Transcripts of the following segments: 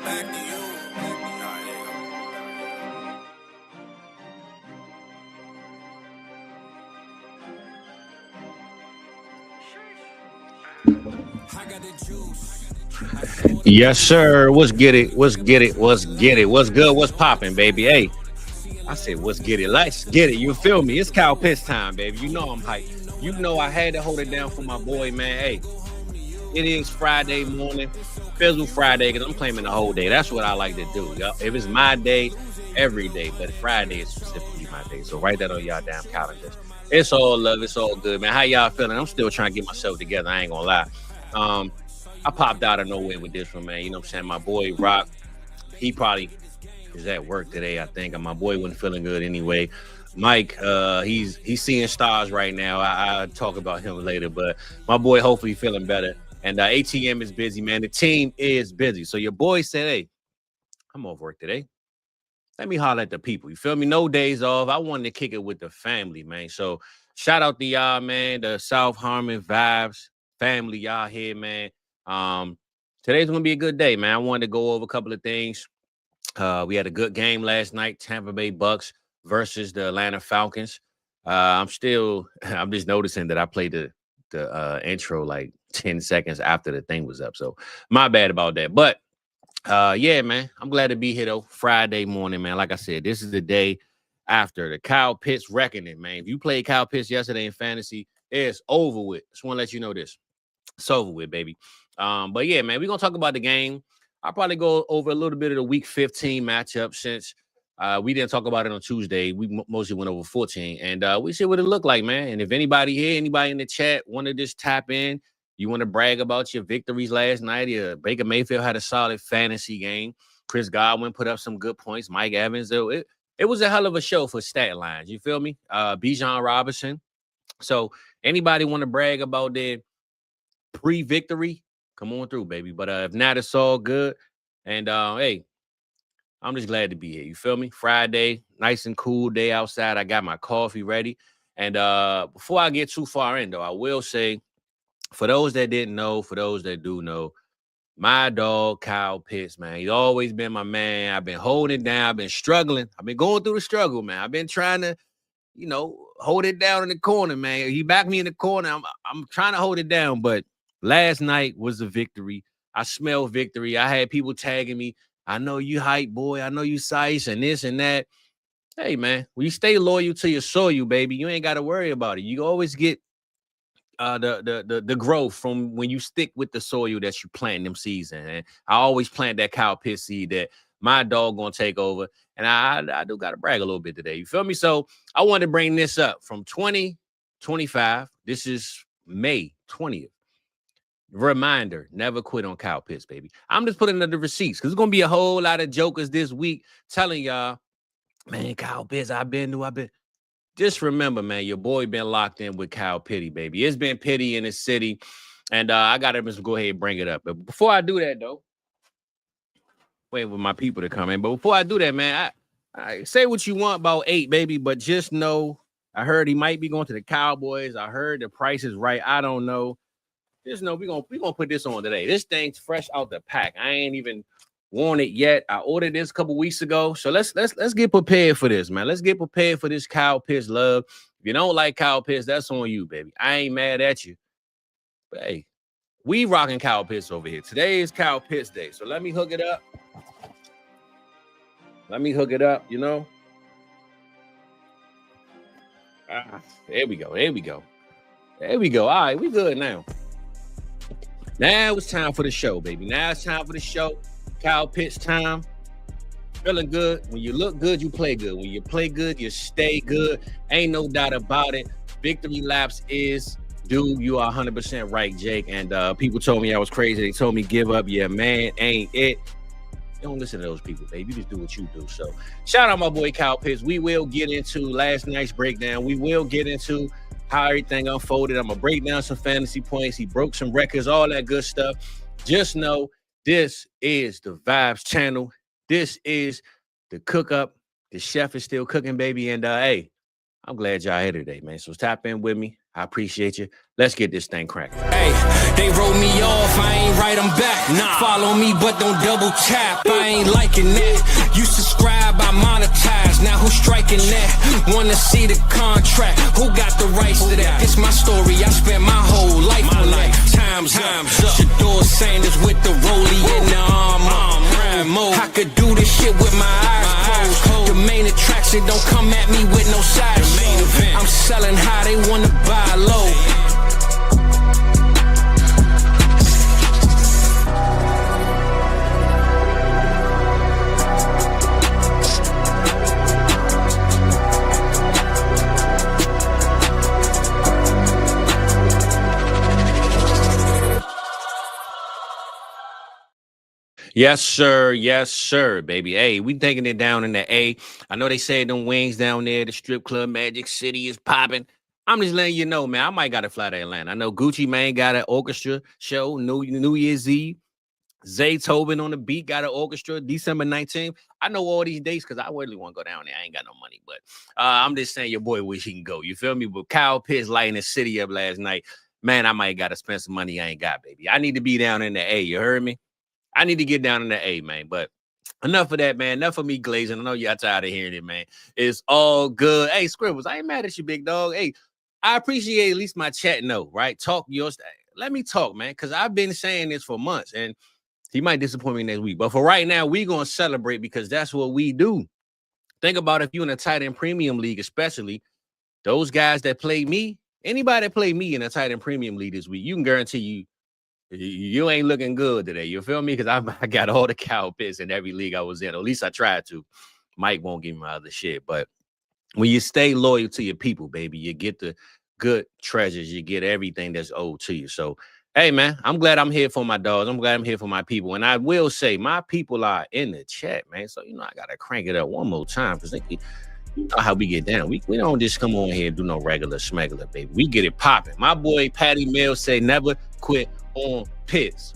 back to you. I got the juice. Yes, sir. What's get it? What's get it? What's get it? What's good? What's popping, baby? Hey, I said, what's get it? Let's get it. You feel me? It's cow piss time, baby. You know I'm hyped. You know I had to hold it down for my boy, man. Hey, it is Friday morning, Fizzle Friday, because I'm claiming the whole day. That's what I like to do. Yo. If it's my day, every day, but Friday is specifically my day. So write that on y'all damn calendars. It's all love. It's all good, man. How y'all feeling? I'm still trying to get myself together. I ain't gonna lie. I popped out of nowhere with this one, man. You know what I'm saying? My boy Rock, he probably is at work today, I think. And my boy wasn't feeling good anyway. Mike, he's seeing stars right now. I'll talk about him later, but my boy hopefully feeling better. And ATM is busy, man. The team is busy. So your boy said, hey, I'm off work today. Let me holler at the people. You feel me? No days off. I wanted to kick it with the family, man. So shout out to y'all, man. The South Harmon vibes family, y'all here, man. Today's gonna be a good day, man. I wanted to go over a couple of things. We had a good game last night. Tampa Bay Bucks versus the Atlanta Falcons. I'm just noticing that I played the intro like 10 seconds after the thing was up. So my bad about that. But yeah, man, I'm glad to be here though. Friday morning, man. Like I said, this is the day after the Kyle Pitts reckoning, man. If you played Kyle Pitts yesterday in fantasy, it's over with. Just want to let you know this. It's over with, baby. But yeah, man, we're gonna talk about the game. I'll probably go over a little bit of the week 15 matchup since we didn't talk about it on Tuesday. We mostly went over 14, and we see what it looked like, man. And if anybody here, anybody in the chat want to just tap in, you want to brag about your victories last night. Baker Mayfield had a solid fantasy game. Chris Godwin put up some good points. Mike Evans, it was a hell of a show for stat lines. You feel me? Bijan Robinson. So anybody want to brag about their pre-victory? Come on through, baby. But if not, it's all good. And hey, I'm just glad to be here. You feel me? Friday, nice and cool day outside. I got my coffee ready. And before I get too far in, though, I will say, for those that didn't know, for those that do know, my dog, Kyle Pitts, man, he's always been my man. I've been holding it down. I've been struggling. I've been going through the struggle, man. I've been trying to, hold it down in the corner, man. He backed me in the corner. I'm trying to hold it down, but last night was a victory. I smell victory. I had people tagging me. I know you hype, boy. I know you size and this and that. Hey, man, when you stay loyal to your soil, baby, you ain't got to worry about it. You always get the growth from when you stick with the soil that you plant them seeds in. And I always plant that Kyle Pitts seed that my dog gonna take over. And I do got to brag a little bit today. You feel me? So I want to bring this up from 2025. This is May 20th. Reminder, never quit on Kyle Pitts, baby. I'm just putting up the receipts because there's going to be a whole lot of jokers this week telling y'all, man, Kyle Pitts, I've been. Just remember, man, your boy been locked in with Kyle Pitty, baby. It's been Pitty in the city, and I got to just go ahead and bring it up. But before I do that, though, wait for my people to come in. But before I do that, man, I say what you want about 8, baby, but just know I heard he might be going to the Cowboys. I heard the price is right. I don't know. Just know we're gonna put this on today. This thing's fresh out the pack. I ain't even worn it yet. I ordered this a couple weeks ago. So let's get prepared for this, man. Let's get prepared for this Kyle Pitts love. If you don't like Kyle Pitts, that's on you, baby. I ain't mad at you. But hey, we rocking Kyle Pitts over here. Today is Kyle Pitts Day. So let me hook it up. There we go. All right, we good now. Now it's time for the show, baby. Now it's time for the show. Kyle Pitts time. Feeling good. When you look good, you play good. When you play good, you stay good. Ain't no doubt about it. Victory laps is due. You are 100% right, Jake. And people told me I was crazy. They told me give up. Yeah, man, ain't it. Don't listen to those people, baby. You just do what you do. So shout out my boy Kyle Pitts. We will get into last night's breakdown. We will get into how everything unfolded. I'm going to break down some fantasy points. He broke some records, all that good stuff. Just know this is the Vibes channel. This is the cook up. The chef is still cooking, baby. And hey, I'm glad y'all here today, man. So tap in with me. I appreciate you. Let's get this thing cracking. Hey, they wrote me off, I ain't write them back. Nah. Follow me, but don't double tap. I ain't liking that. You subscribe, I monetize. Now who's striking that? Wanna see the contract? Who got the rights to that? It's my story. I spent my whole life on that. Time's up. Shador Sanders with the rollie in the armor. I could do this shit with my eyes closed. The main attraction don't come at me with no side show. I'm selling high, they wanna buy low. Yes, sir. Yes, sir, baby. Hey, we taking it down in the A. I know they say them wings down there, the strip club Magic City is popping. I'm just letting you know, man, I might got to fly to Atlanta. I know Gucci Mane got an orchestra show, New Year's Eve. Zaytoven on the beat got an orchestra December 19th. I know all these dates because I really want to go down there. I ain't got no money, but I'm just saying your boy wish he can go. You feel me? But Kyle Pitts lighting the city up last night. Man, I might got to spend some money I ain't got, baby. I need to be down in the A. You heard me? I need to get down in the A, man. But enough of that, man. Enough of me glazing. I know y'all tired of hearing it, man. It's all good. Hey, Scribbles, I ain't mad at you, big dog. Hey, I appreciate at least my chat note, right? Talk yours. Let me talk, man, because I've been saying this for months, and he might disappoint me next week. But for right now, we're going to celebrate because that's what we do. Think about if you're in a tight end premium league, especially those guys that play me, anybody that play me in a tight end premium league this week, you can guarantee you ain't looking good today. You feel me? Because I got all the cow pits in every league I was in. Or at least I tried to. Mike won't give me my other shit. But when you stay loyal to your people, baby, you get the good treasures. You get everything that's owed to you. So, hey, man, I'm glad I'm here for my dogs. I'm glad I'm here for my people. And I will say my people are in the chat, man. So, I got to crank it up one more time because you know how we get down. We don't just come on here and do no regular smuggler, baby. We get it popping. My boy Patty Mills say never quit on Pitts.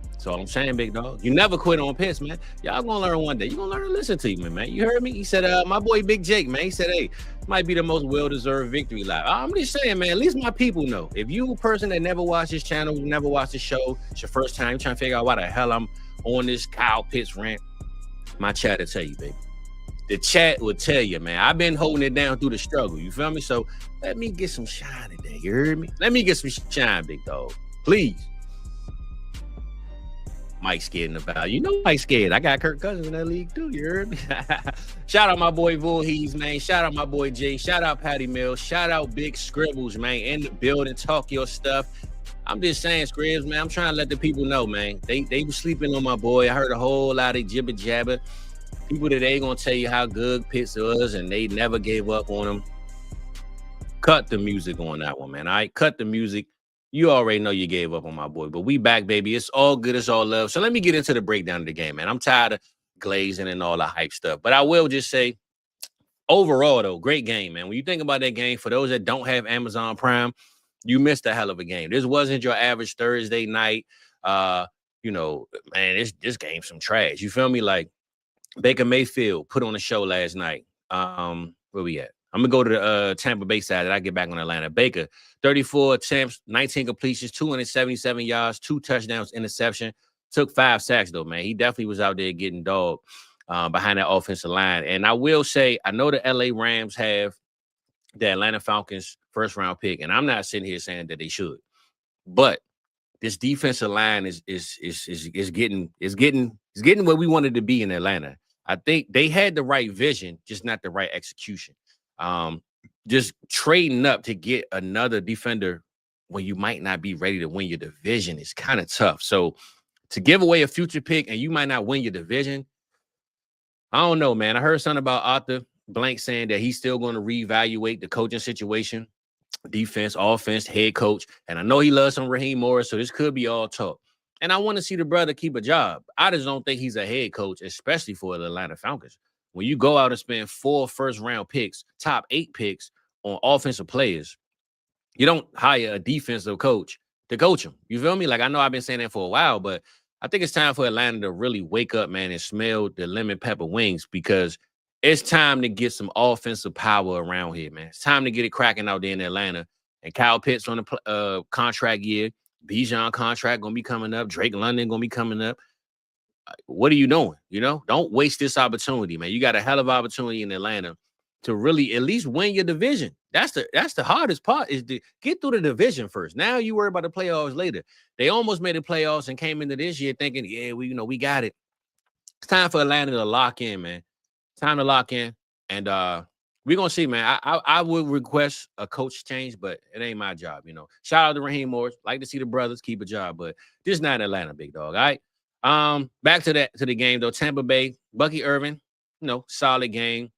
That's all I'm saying, big dog. You never quit on Pitts, man. Y'all gonna learn one day. You gonna learn to listen to me, man. You heard me? He said, my boy Big Jake, man. He said, hey, might be the most well-deserved victory live. I'm just saying, man, at least my people know. If you a person that never watched this channel, you never watched the show, it's your first time, you're trying to figure out why the hell I'm on this Kyle Pitts rant, my chat will tell you, baby. The chat will tell you, man. I've been holding it down through the struggle. You feel me? So let me get some shine today. You heard me? Let me get some shine, big dog. Please. Mike's scared about. You know Mike's scared. I got Kirk Cousins in that league too. You heard me? Shout out my boy Voorhees, man. Shout out my boy Jay. Shout out Patty Mills. Shout out Big Scribbles, man. In the building. Talk your stuff. I'm just saying, Scribs, man. I'm trying to let the people know, man. They were sleeping on my boy. I heard a whole lot of jibber jabber. People today gonna tell you how good Pitts was, and they never gave up on him. Cut the music on that one, man. All right, cut the music. You already know you gave up on my boy, but we back, baby. It's all good. It's all love. So let me get into the breakdown of the game, man. I'm tired of glazing and all the hype stuff, but I will just say, overall, though, great game, man. When you think about that game, for those that don't have Amazon Prime, you missed a hell of a game. This wasn't your average Thursday night. Man, this game's some trash. You feel me? Like, Baker Mayfield put on a show last night. Where we at? I'm going to go to the Tampa Bay side and I get back on Atlanta. Baker, 34 attempts, 19 completions, 277 yards, 2 touchdowns, interception. Took 5 sacks, though, man. He definitely was out there getting dogged behind that offensive line. And I will say, I know the LA Rams have the Atlanta Falcons first-round pick, and I'm not sitting here saying that they should. But this defensive line is getting where we wanted to be in Atlanta. I think they had the right vision, just not the right execution. Just trading up to get another defender when you might not be ready to win your division is kind of tough. So to give away a future pick and you might not win your division, I don't know, man. I heard something about Arthur Blank saying that he's still going to reevaluate the coaching situation, defense, offense, head coach. And I know he loves some Raheem Morris, so this could be all talk. And I want to see the brother keep a job. I just don't think he's a head coach, especially for the Atlanta Falcons. When you go out and spend 4 first-round picks, top 8 picks on offensive players, you don't hire a defensive coach to coach them. You feel me? Like, I know I've been saying that for a while, but I think it's time for Atlanta to really wake up, man, and smell the lemon pepper wings, because it's time to get some offensive power around here, man. It's time to get it cracking out there in Atlanta. And Kyle Pitts on the contract year. Bijan contract going to be coming up. Drake London going to be coming up. What are you doing? You know, don't waste this opportunity, man. You got a hell of opportunity in Atlanta to really at least win your division. That's the hardest part, is to get through the division first. Now you worry about the playoffs later. They almost made the playoffs and came into this year thinking, yeah, we got it. It's time for Atlanta to lock in, man. Time to lock in. And we're gonna see, man. I would request a coach change, but it ain't my job, you know. Shout out to Raheem Morris. Like to see the brothers keep a job, but this is not Atlanta, big dog. All right. Back to the game though. Tampa Bay, Bucky Irvin, solid game.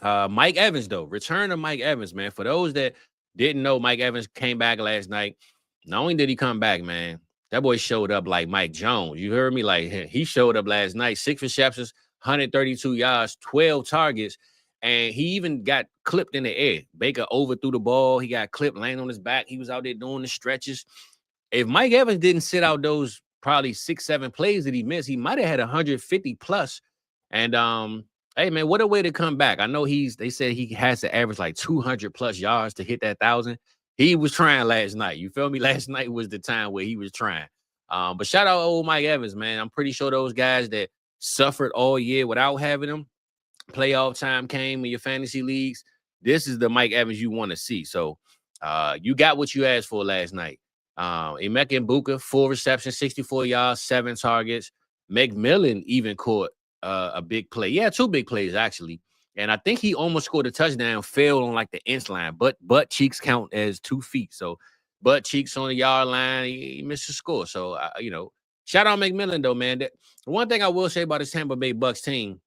Mike Evans, though. Return of Mike Evans, man. For those that didn't know, Mike Evans came back last night. Not only did he come back, man, that boy showed up like Mike Jones. You heard me? Like, he showed up last night. 6 receptions, 132 yards, 12 targets, and he even got clipped in the air. Baker overthrew the ball. He got clipped, laying on his back. He was out there doing the stretches. If Mike Evans didn't sit out those probably 6-7 plays that he missed, he might have had 150 plus. And hey, man, what a way to come back. I know they said he has to average like 200 plus yards to hit that 1,000. He was trying last night. You feel me? Last night was the time where he was trying. But shout out old Mike Evans, man. I'm pretty sure those guys that suffered all year without having him, playoff time came in your fantasy leagues, this is the Mike Evans you want to see. So you got what you asked for last night. Emeka Egbuka, 4 receptions, 64 yards, 7 targets. McMillan even caught a big play. Yeah, 2 big plays, actually. And I think he almost scored a touchdown, failed on like the inch line, but butt cheeks count as 2 feet. So butt cheeks on the yard line, he missed the score. So, shout out McMillan, though, man. One thing I will say about this Tampa Bay Bucs team,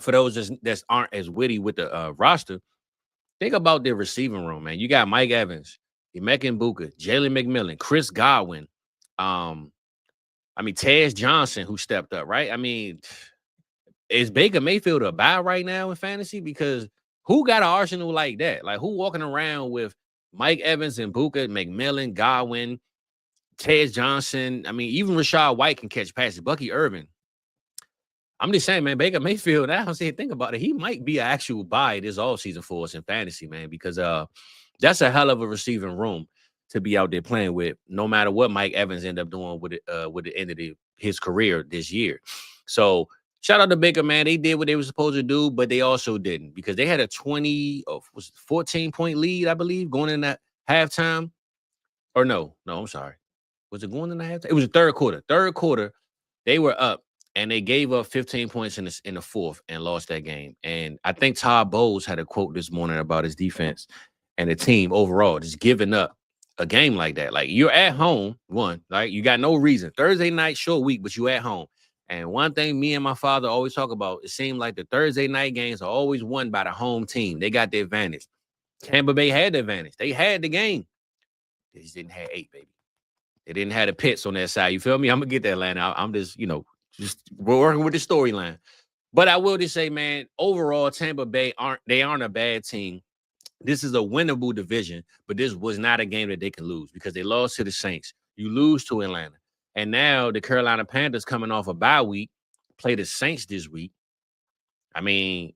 for those that aren't as witty with the roster, think about their receiving room, man. You got Mike Evans, Emeka Egbuka, Jalen McMillan, Chris Godwin, Tez Johnson, who stepped up, right? I mean, is Baker Mayfield a buy right now in fantasy? Because who got an arsenal like that? Like, who walking around with Mike Evans and Egbuka, McMillan, Godwin, Tez Johnson? I mean, even Rashad White can catch passes. Bucky Irvin. I'm just saying, man, Baker Mayfield, now I'm saying, think about it. He might be an actual buy this offseason for us in fantasy, man, because that's a hell of a receiving room to be out there playing with, no matter what Mike Evans end up doing with the end of his career this year. So shout out to Baker, man. They did what they were supposed to do, but they also didn't, because they had a 14-point lead, I believe, going in that halftime. Or no, I'm sorry. Was it going in the halftime? It was the third quarter. Third quarter, they were up, and they gave up 15 points in the fourth and lost that game. And I think Todd Bowles had a quote this morning about his defense and the team overall just giving up a game like that. Like, you're at home, right? You got no reason. Thursday night, short week, but you at home. And one thing me and my father always talk about, it seemed like the Thursday night games are always won by the home team. They got the advantage. Tampa Bay had the advantage. They had the game. They just didn't have 8, baby. They didn't have the Pits on their side. You feel me? I'm going to get that, Atlanta. I'm just, we're working with the storyline. But I will just say, man, overall, Tampa Bay aren't a bad team. This is a winnable division, but this was not a game that they can lose, because they lost to the Saints. You lose to Atlanta. And now the Carolina Panthers, coming off a bye week, play the Saints this week. I mean,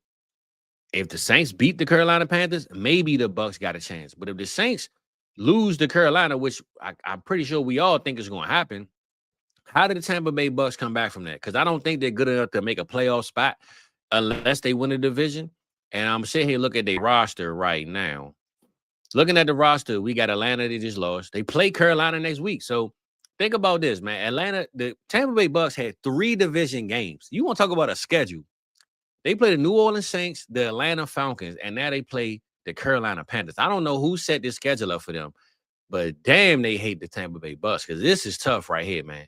if the Saints beat the Carolina Panthers, maybe the Bucs got a chance. But if the Saints lose to Carolina, which I'm pretty sure we all think is going to happen, how did the Tampa Bay Bucs come back from that? Because I don't think they're good enough to make a playoff spot unless they win a division. And I'm sitting here looking at their roster right now. Looking at the roster, we got Atlanta, they just lost. They play Carolina next week. So think about this, man. The Tampa Bay Bucs had 3 division games. You want to talk about a schedule? They play the New Orleans Saints, the Atlanta Falcons, and now they play the Carolina Panthers. I don't know who set this schedule up for them, but damn, they hate the Tampa Bay Bucs, because this is tough right here, man.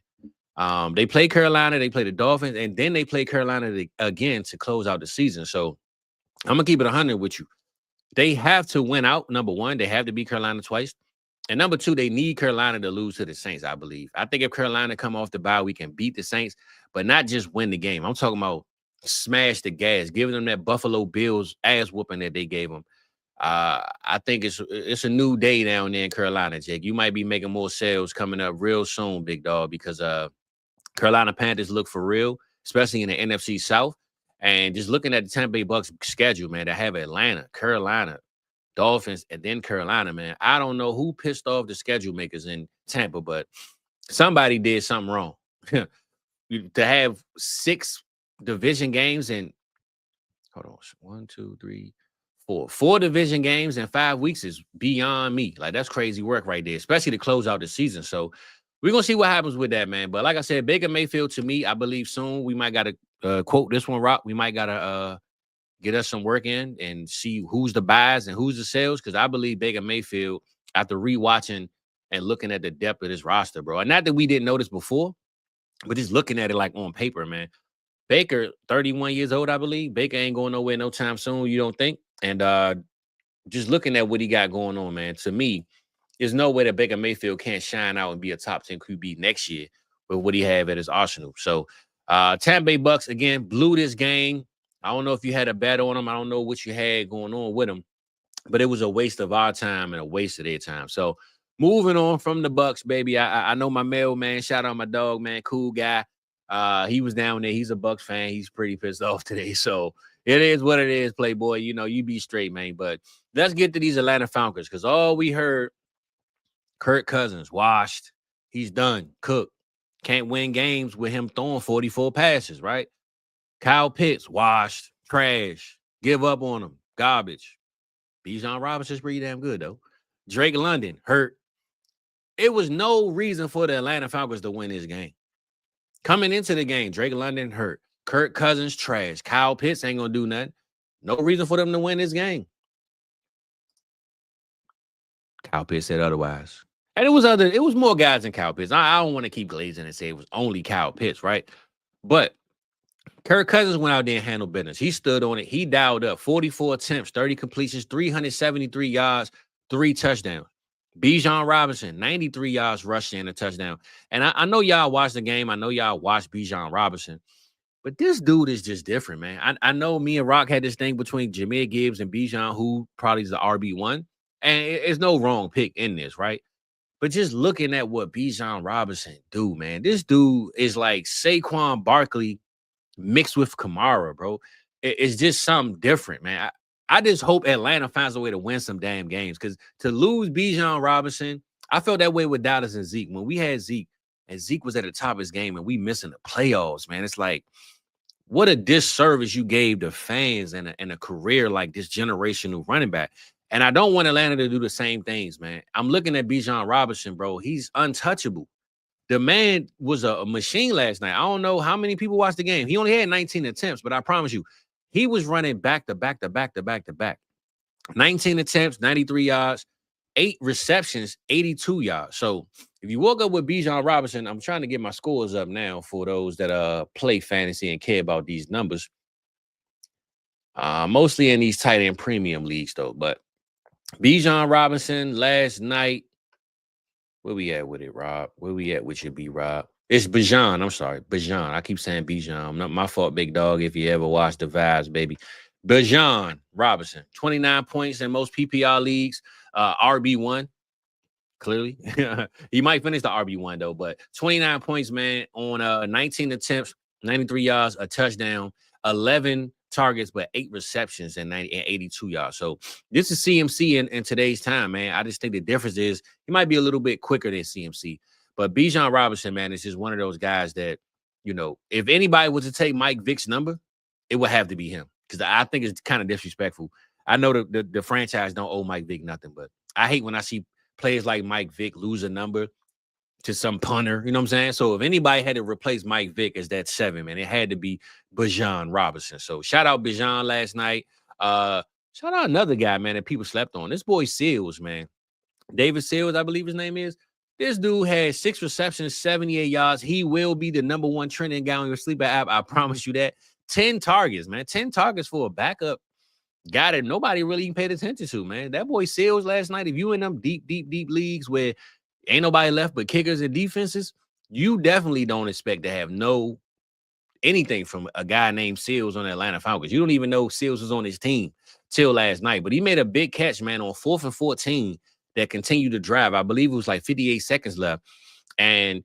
They play Carolina, they play the Dolphins, and then they play Carolina again to close out the season. So I'm going to keep it 100 with you. They have to win out. Number one, they have to beat Carolina twice. And number 2, they need Carolina to lose to the Saints, I believe. I think if Carolina come off the bye, we can beat the Saints, but not just win the game. I'm talking about smash the gas, giving them that Buffalo Bills ass whooping that they gave them. I think it's a new day down there in Carolina, Jake. You might be making more sales coming up real soon, big dog, because Carolina Panthers look for real, especially in the NFC South. And just looking at the Tampa Bay Bucs schedule, man, they have Atlanta, Carolina, Dolphins, and then Carolina, man. I don't know who pissed off the schedule makers in Tampa, but somebody did something wrong. To have 6 division games and hold on, 1, 2, 3, 4. 4 division games in 5 weeks is beyond me. Like, that's crazy work right there, especially to close out the season. So we're going to see what happens with that, man. But like I said, Baker Mayfield, to me, I believe soon we might got to quote this one, Rock. We might got to get us some work in and see who's the buys and who's the sells, because I believe Baker Mayfield, after rewatching and looking at the depth of this roster, bro, and not that we didn't know this before, but just looking at it like on paper, man. Baker, 31 years old, I believe. Baker ain't going nowhere no time soon, you don't think? And just looking at what he got going on, man, to me, there's no way that Baker Mayfield can't shine out and be a top 10 QB next year with what he have at his arsenal. So Tampa Bay Bucs, again, blew this game. I don't know if you had a bet on them. I don't know what you had going on with them, but it was a waste of our time and a waste of their time. So moving on from the Bucs, baby, I know my mailman. Shout out my dog, man, cool guy. He was down there. He's a Bucs fan. He's pretty pissed off today. So it is what it is, Playboy. You know, you be straight, man. But let's get to these Atlanta Falcons, because all we heard, Kirk Cousins, washed. He's done, cooked. Can't win games with him throwing 44 passes, right? Kyle Pitts, washed, trash. Give up on him, garbage. Bijan Robinson's pretty damn good, though. Drake London, hurt. It was no reason for the Atlanta Falcons to win this game. Coming into the game, Drake London hurt. Kirk Cousins, trash. Kyle Pitts ain't going to do nothing. No reason for them to win this game. Kyle Pitts said otherwise. And it was more guys than Kyle Pitts. I don't want to keep glazing and say it was only Kyle Pitts, right? But Kirk Cousins went out there and handled business. He stood on it. He dialed up 44 attempts, 30 completions, 373 yards, 3 touchdowns. Bijan Robinson, 93 yards rushing and a touchdown. And I know y'all watched the game. I know y'all watched Bijan Robinson. But this dude is just different, man. I know me and Rock had this thing between Jahmyr Gibbs and Bijan, who probably is the RB1. And it's no wrong pick in this, right? But just looking at what Bijan Robinson do, man, this dude is like Saquon Barkley mixed with Kamara, bro. It's just something different, man. I just hope Atlanta finds a way to win some damn games, because to lose Bijan Robinson, I felt that way with Dallas and Zeke. When we had Zeke, and Zeke was at the top of his game, and we missing the playoffs, man. It's like, what a disservice you gave the fans and a career like this generational running back. And I don't want Atlanta to do the same things, man. I'm looking at Bijan Robinson, bro. He's untouchable. The man was a machine last night. I don't know how many people watched the game. He only had 19 attempts, but I promise you, he was running back to back to back to back to back. 19 attempts, 93 yards, 8 receptions, 82 yards. So if you woke up with Bijan Robinson, I'm trying to get my scores up now for those that play fantasy and care about these numbers. Mostly in these tight end premium leagues, though. But Bijan Robinson last night, where we at with it, Rob? Where we at with your B-Rob? It's Bijan. I'm sorry, Bijan. I keep saying Bijan. Not my fault, big dog, if you ever watch the vibes, baby. Bijan Robinson, 29 points in most PPR leagues. RB1, clearly. He might finish the RB1, though, but 29 points, man, on 19 attempts, 93 yards, a touchdown, 11 targets, but 8 receptions and 82 yards. So this is CMC in today's time, man. I just think the difference is he might be a little bit quicker than CMC. But Bijan Robinson, man, is just one of those guys that, you know, if anybody was to take Mike Vick's number, it would have to be him, because I think it's kind of disrespectful. I know the franchise don't owe Mike Vick nothing, but I hate when I see players like Mike Vick lose a number to some punter. You know what I'm saying? So if anybody had to replace Mike Vick as that 7, man, it had to be Bijan Robinson. So shout out Bijan last night. Shout out another guy, man, that people slept on. This boy Seals, man. David Seals, I believe his name is. This dude had 6 receptions, 78 yards. He will be the #1 trending guy on your sleeper app. I promise you that. 10 targets, man. 10 targets for a backup guy that nobody really even paid attention to, man. That boy Seals last night, if you in them deep leagues where ain't nobody left but kickers and defenses, you definitely don't expect to have anything from a guy named Seals on the Atlanta Falcons. You don't even know Seals was on his team till last night. But he made a big catch, man, on 4th and 14 that continued to drive. I believe it was like 58 seconds left. And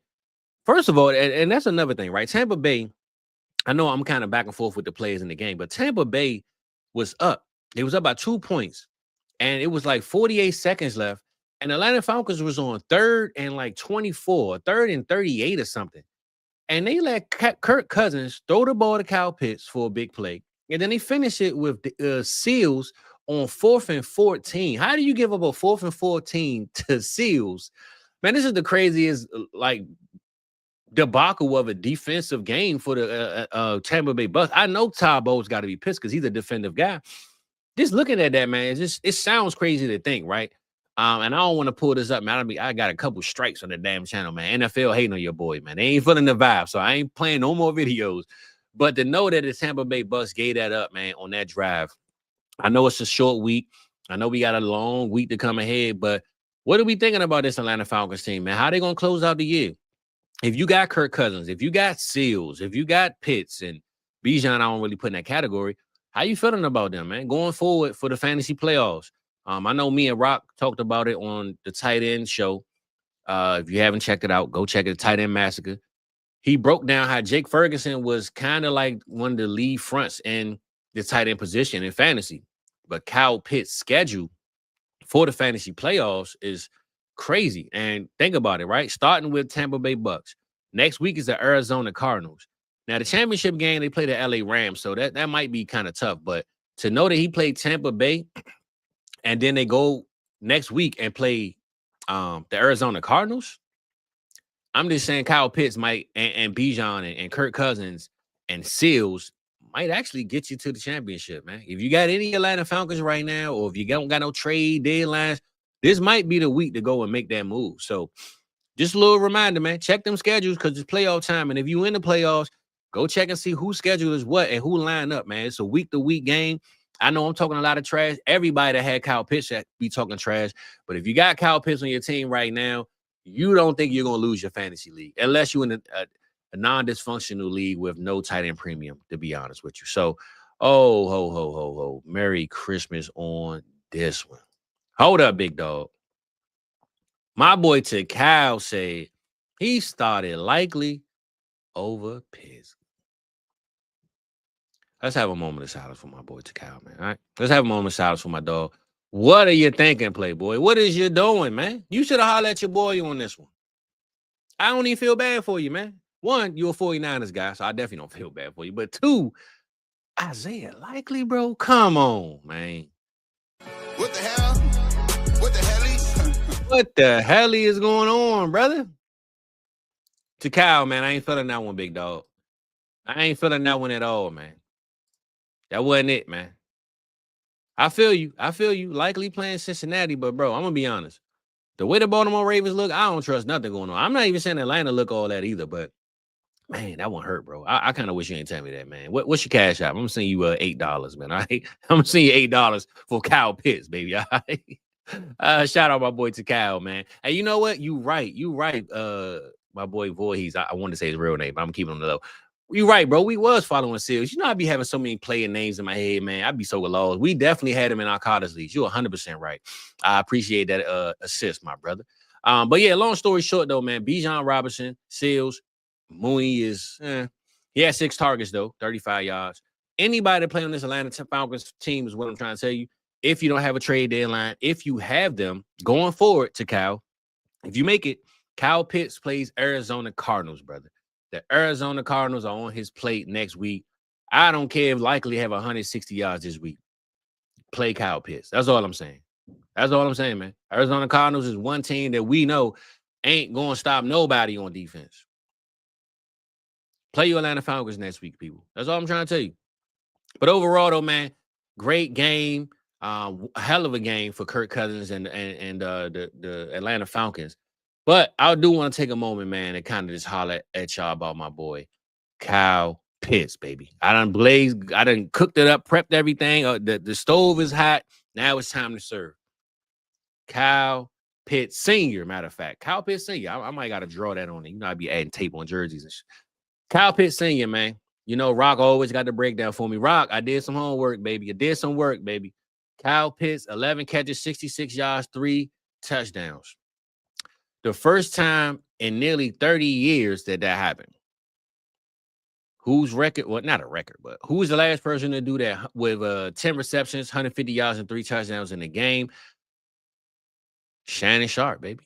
first of all, and that's another thing, right? Tampa Bay, I know I'm kind of back and forth with the players in the game, but Tampa Bay was up. It was up by 2 points, and it was like 48 seconds left. And Atlanta Falcons was on 3rd and like 24, 3rd and 38 or something. And they let Kirk Cousins throw the ball to Kyle Pitts for a big play. And then they finish it with Seals on 4th and 14. How do you give up a 4th and 14 to Seals? Man, this is the craziest, like, debacle of a defensive game for the Tampa Bay Bucs. I know Todd Bowles got to be pissed because he's a defensive guy. Just looking at that, man, it sounds crazy to think, right? And I don't want to pull this up, man. I got a couple strikes on the damn channel, man. NFL hating on your boy, man. They ain't feeling the vibe, so I ain't playing no more videos. But to know that the Tampa Bay Bucs gave that up, man, on that drive. I know it's a short week. I know we got a long week to come ahead, but what are we thinking about this Atlanta Falcons team, man? How they going to close out the year? If you got Kirk Cousins, if you got Seals, if you got Pitts and Bijan, I don't really put in that category. How you feeling about them, man? Going forward for the fantasy playoffs. I know me and Rock talked about it on the Tight End show. If you haven't checked it out, go check it, Tight End Massacre. He broke down how Jake Ferguson was kind of like one of the lead fronts in the tight end position in fantasy. But Kyle Pitts' schedule for the fantasy playoffs is crazy. And think about it, right? Starting with Tampa Bay Bucks. Next week is the Arizona Cardinals. Now, the championship game, they play the LA Rams, so that might be kind of tough. But to know that he played Tampa Bay and then they go next week and play the Arizona Cardinals, I'm just saying Kyle Pitts might and Bijan and Kirk Cousins and Seals might actually get you to the championship, man. If you got any Atlanta Falcons right now, or if you don't got no trade deadlines, this might be the week to go and make that move. So just a little reminder, man, check them schedules because it's playoff time. And if you in the playoffs, go check and see whose schedule is what and who line up, man. It's a week-to-week game. I know I'm talking a lot of trash. Everybody that had Kyle Pitts be talking trash. But if you got Kyle Pitts on your team right now, you don't think you're going to lose your fantasy league unless you're in a non-dysfunctional league with no tight end premium, to be honest with you. So, ho. Merry Christmas on this one. Hold up, big dog. My boy Kyle said he started likely over Pitts. Let's have a moment of silence for my boy Kyle, man. All right? Let's have a moment of silence for my dog. What are you thinking, Playboy? What is you doing, man? You should have hollered at your boy on this one. I don't even feel bad for you, man. One, you're a 49ers guy, so I definitely don't feel bad for you. But two, Isaiah Likely, bro. Come on, man. What the hell? What the hell? What the hell is going on, brother? Kyle, man, I ain't feeling that one, big dog. I ain't feeling that one at all, man. That wasn't it, man. I feel you. Likely playing Cincinnati, but, bro, I'm going to be honest. The way the Baltimore Ravens look, I don't trust nothing going on. I'm not even saying Atlanta look all that either, but, man, that one hurt, bro. I kind of wish you ain't tell me that, man. What's your cash app? I'm going to send you $8, man, all right? I'm going to send you $8 for Kyle Pitts, baby, all right? Shout out my boy Kyle, man. And you know what? You right. My boy Voorhees. I wanted to say his real name, but I'm keeping him low. You right, bro. We was following Seals. You know, I'd be having so many player names in my head, man. I'd be so lost. We definitely had him in our college leagues. You're 100% right. I appreciate that assist, my brother. But yeah, long story short, though, man, Bijan Robinson, Seals, Mooney is, he had 6 targets, though, 35 yards. Anybody that play on this Atlanta Falcons team is what I'm trying to tell you. If you don't have a trade deadline, if you have them going forward to Kyle, if you make it, Kyle Pitts plays Arizona Cardinals, brother. The Arizona Cardinals are on his plate next week. I don't care if Likely have 160 yards this week. Play Kyle Pitts. That's all I'm saying. That's all I'm saying, man. Arizona Cardinals is one team that we know ain't going to stop nobody on defense. Play your Atlanta Falcons next week, people. That's all I'm trying to tell you. But overall, though, man, great game. Hell of a game for Kirk Cousins and the Atlanta Falcons. But I do want to take a moment, man, and kind of just holler at y'all about my boy, Kyle Pitts, baby. I done cooked it up, prepped everything. The stove is hot. Now it's time to serve. Kyle Pitts Sr., matter of fact. Kyle Pitts Sr. I might got to draw that on it. You know, I'd be adding tape on jerseys and shit. Kyle Pitts Sr., man. You know, Rock always got the breakdown for me. Rock, I did some homework, baby. I did some work, baby. Kyle Pitts, 11 catches, 66 yards, 3 touchdowns. The first time in nearly 30 years that happened. whose record? Well, not a record, but who was the last person to do that with 10 receptions, 150 yards, and 3 touchdowns in the game? Shannon Sharp, baby.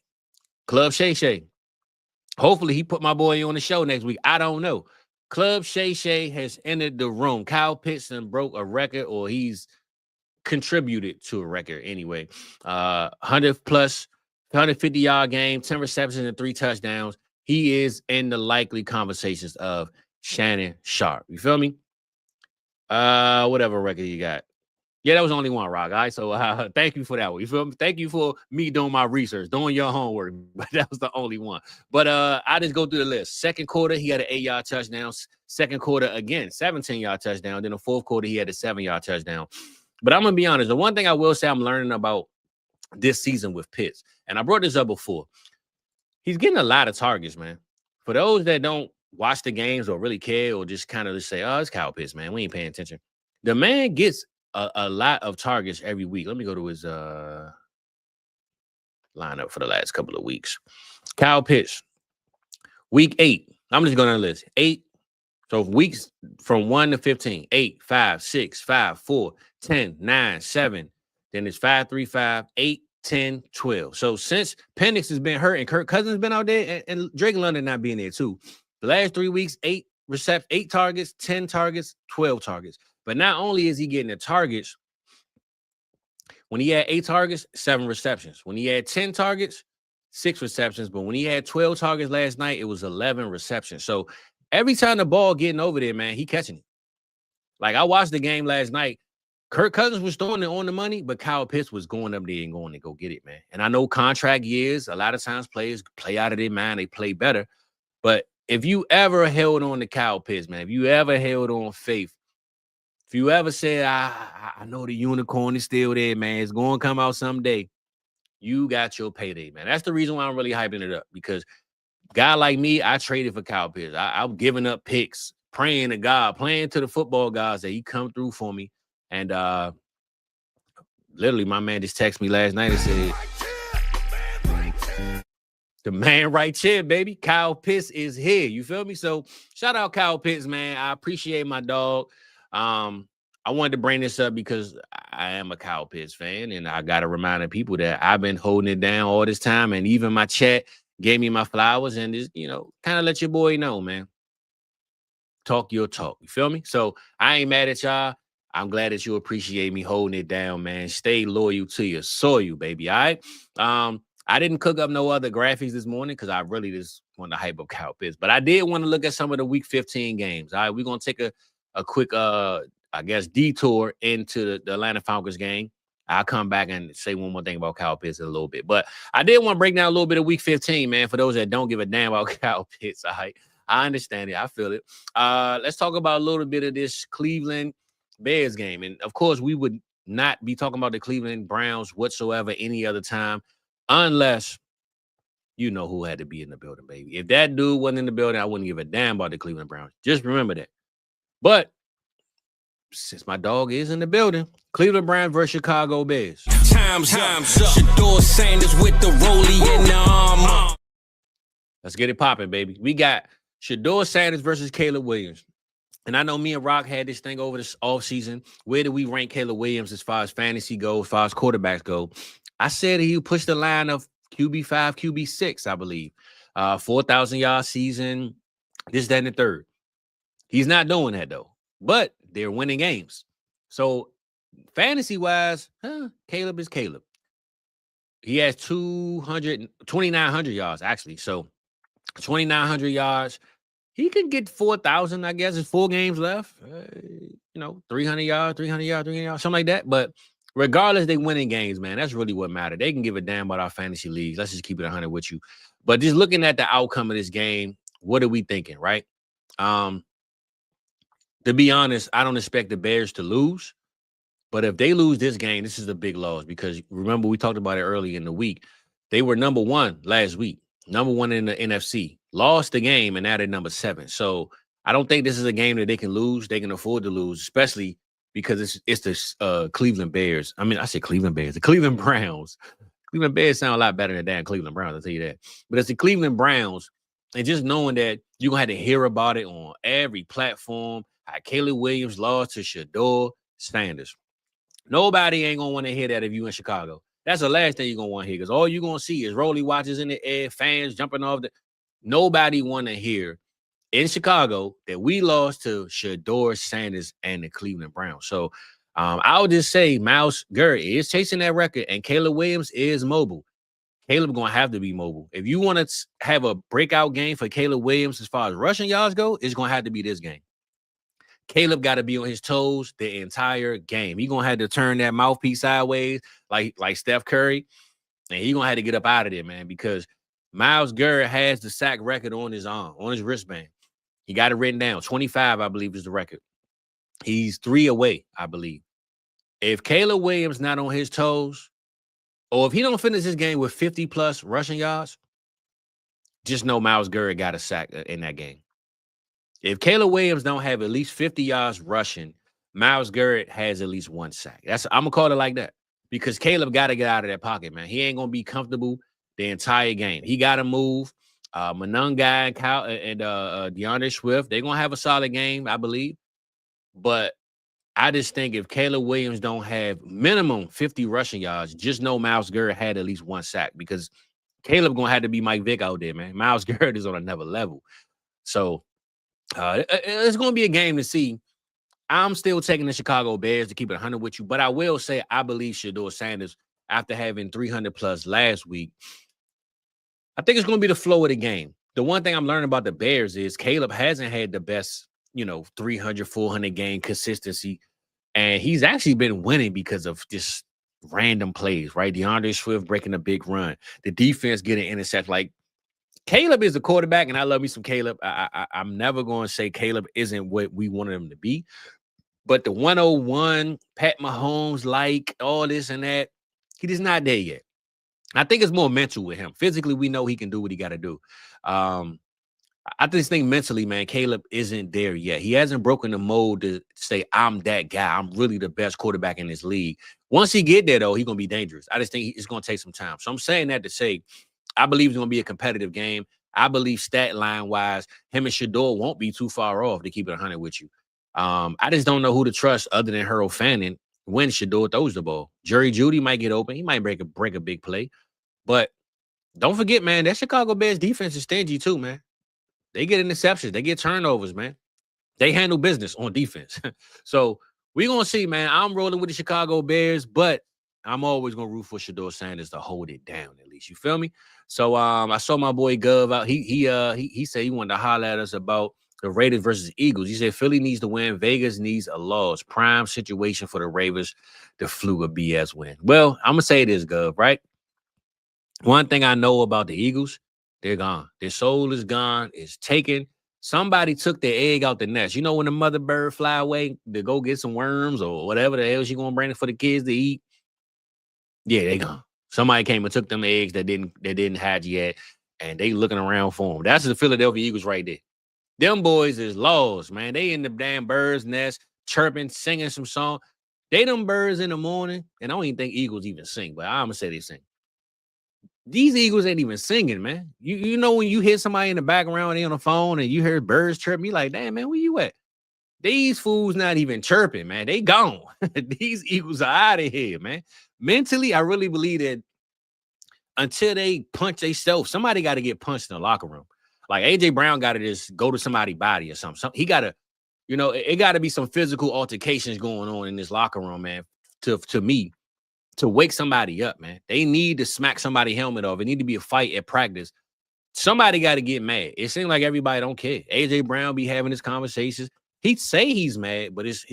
Club Shay Shay. Hopefully he put my boy on the show next week. I don't know. Club Shay Shay has entered the room. Kyle Pitts broke a record, or he's contributed to a record anyway. 100 plus, 150-yard game, 10 receptions and 3 touchdowns. He is in the likely conversations of Shannon Sharp. You feel me? Whatever record you got. Yeah, that was only one, Rock. All right, so thank you for that one. You feel me? Thank you for me doing my research, doing your homework. But that was the only one. But I just go through the list. Second quarter, he had an 8-yard touchdown. Second quarter, again, 17-yard touchdown. Then the fourth quarter, he had a 7-yard touchdown. But I'm going to be honest. The one thing I will say I'm learning about this season with Pitts, and I brought this up before, he's getting a lot of targets, man. For those that don't watch the games or really care or just kind of just say, oh, it's Kyle Pitts, man, we ain't paying attention. The man gets a lot of targets every week. Let me go to his lineup for the last couple of weeks. Kyle Pitts, week 8. I'm just going to list 8. So weeks from 1 to 15, 8, 5, 6, 5, 4, 10, 9, 7. Then it's 5, 3, 5, 8, 10, 12. So since Penix has been hurt and Kirk Cousins has been out there and Drake London not being there too, the last 3 weeks, 8 targets, 10 targets, 12 targets. But not only is he getting the targets, when he had 8 targets, 7 receptions. When he had 10 targets, 6 receptions. But when he had 12 targets last night, it was 11 receptions. So every time the ball getting over there, man, he catching it. Like I watched the game last night. Kirk Cousins was throwing it on the money, but Kyle Pitts was going up there and going to go get it, man. And I know contract years, a lot of times players play out of their mind, they play better. But if you ever held on to Kyle Pitts, man, if you ever held on faith, if you ever said, I know the unicorn is still there, man, it's going to come out someday, you got your payday, man. That's the reason why I'm really hyping it up, because guy like me, I traded for Kyle Pitts. I'm giving up picks, praying to God, playing to the football guys that he come through for me. And literally, my man just texted me last night and said, the man right here, baby, Kyle Pitts is here. You feel me? So shout out Kyle Pitts, man. I appreciate my dog. I wanted to bring this up because I am a Kyle Pitts fan, and I got to remind the people that I've been holding it down all this time. And even my chat gave me my flowers and just, kind of let your boy know, man. Talk your talk. You feel me? So I ain't mad at y'all. I'm glad that you appreciate me holding it down, man. Stay loyal to your soil, baby. All right. I didn't cook up no other graphics this morning because I really just want to hype up Kyle Pitts. But I did want to look at some of the week 15 games. All right. We're going to take a quick, detour into the Atlanta Falcons game. I'll come back and say one more thing about Kyle Pitts in a little bit. But I did want to break down a little bit of week 15, man, for those that don't give a damn about Kyle Pitts. All right. I understand it. I feel it. Let's talk about a little bit of this Cleveland Bears game. And of course, we would not be talking about the Cleveland Browns whatsoever any other time, unless you know who had to be in the building, baby. If that dude wasn't in the building, I wouldn't give a damn about the Cleveland Browns. Just remember that. But since my dog is in the building, Cleveland Browns versus Chicago Bears. Time's up. Shador Sanders with the rollie in the arm. Let's get it popping, baby. We got Shador Sanders versus Caleb Williams. And I know me and Rock had this thing over this offseason. Where do we rank Caleb Williams as far as fantasy goes, as far as quarterbacks go? I said he would push the line of QB5, QB6, I believe. 4,000-yard season, this, that, and the third. He's not doing that, though. But they're winning games. So fantasy-wise, Caleb is Caleb. He has 2,900 yards, actually. So 2,900 yards. He can get 4,000, I guess. There's 4 games left. 300 yards, something like that. But regardless, they winning games, man. That's really what matters. They can give a damn about our fantasy leagues. Let's just keep it 100 with you. But just looking at the outcome of this game, what are we thinking, right? To be honest, I don't expect the Bears to lose. But if they lose this game, this is a big loss because remember, we talked about it early in the week. They were number 1 last week, number 1 in the NFC. Lost the game, and now they're number 7. So I don't think this is a game that they can lose. They can afford to lose, especially because it's the Cleveland Bears. I mean, I said Cleveland Bears, the Cleveland Browns. Cleveland Bears sound a lot better than damn Cleveland Browns, I'll tell you that. But it's the Cleveland Browns And just knowing that you're going to have to hear about it on every platform, how Caleb Williams lost to Shador Sanders. Nobody ain't going to want to hear that if you in Chicago. That's the last thing you're going to want to hear, because all you're going to see is Rolly watches in the air, fans jumping off the. Nobody want to hear in Chicago that we lost to Shador Sanders and the Cleveland Browns. So I'll just say Myles Garrett is chasing that record, and Caleb Williams is mobile. Caleb going to have to be mobile. If you want to have a breakout game for Caleb Williams as far as rushing yards go, it's going to have to be this game. Caleb got to be on his toes the entire game. He's going to have to turn that mouthpiece sideways like Steph Curry, and he's going to have to get up out of there, man, because Myles Garrett has the sack record on his arm, on his wristband. He got it written down. 25, I believe, is the record. He's 3 away, I believe. If Caleb Williams not on his toes, or if he don't finish this game with 50-plus rushing yards, just know Myles Garrett got a sack in that game. If Caleb Williams don't have at least 50 yards rushing, Myles Garrett has at least 1 sack. I'm going to call it like that, because Caleb got to get out of that pocket, man. He ain't going to be comfortable the entire game. He got to move. Monunga and DeAndre Swift, they're going to have a solid game, I believe. But I just think if Caleb Williams don't have minimum 50 rushing yards, just know Myles Garrett had at least 1 sack, because Caleb going to have to be Mike Vick out there, man. Myles Garrett is on another level. So it's going to be a game to see. I'm still taking the Chicago Bears to keep it 100 with you, but I will say I believe Shador Sanders, after having 300-plus last week, I think it's going to be the flow of the game. The one thing I'm learning about the Bears is Caleb hasn't had the best, 300, 400 game consistency. And he's actually been winning because of just random plays, right? DeAndre Swift breaking a big run. The defense getting intercepted. Like, Caleb is a quarterback, and I love me some Caleb. I'm never going to say Caleb isn't what we wanted him to be. But the 101, Pat Mahomes, like all this and that, he is not there yet. I think it's more mental with him. Physically, we know he can do what he got to do. I just think mentally, man, Caleb isn't there yet. He hasn't broken the mold to say, I'm that guy. I'm really the best quarterback in this league. Once he get there, though, he's going to be dangerous. I just think it's going to take some time. So I'm saying that to say, I believe it's going to be a competitive game. I believe stat line-wise, him and Shador won't be too far off, to keep it 100 with you. I just don't know who to trust other than Harold Fannin when Shador throws the ball. Jerry Jeudy might get open. He might break a big play. But don't forget, man, that Chicago Bears defense is stingy too, man. They get interceptions. They get turnovers, man. They handle business on defense. So we're going to see, man. I'm rolling with the Chicago Bears, but I'm always going to root for Shador Sanders to hold it down at least. You feel me? So I saw my boy Gov out. He said he wanted to holler at us about the Raiders versus Eagles. He said Philly needs to win. Vegas needs a loss. Prime situation for the Ravens to fluke a BS win. Well, I'm going to say this, Gov, right? One thing I know about the Eagles, they're gone. Their soul is gone. It's taken. Somebody took their egg out the nest. You know when the mother bird fly away to go get some worms or whatever the hell she going to bring for the kids to eat? Yeah, they gone. Somebody came and took them eggs that didn't hatch yet, and they looking around for them. That's the Philadelphia Eagles right there. Them boys is lost, man. They in the damn bird's nest, chirping, singing some song. They them birds in the morning, and I don't even think Eagles even sing, but I'm going to say they sing. These Eagles ain't even singing, man. You know when you hear somebody in the background, they on the phone, and you hear birds chirping, you like, damn, man, where you at? These fools not even chirping, man. They gone. These Eagles are out of here, man. Mentally, I really believe that until they punch themselves, somebody got to get punched in the locker room. Like A.J. Brown got to just go to somebody's body or something. He got to, it got to be some physical altercations going on in this locker room, man, to me, to wake somebody up, man. They need to smack somebody's helmet off. It need to be a fight at practice. Somebody got to get mad. It seems like everybody don't care. A.J. Brown be having his conversations. He'd say he's mad, but his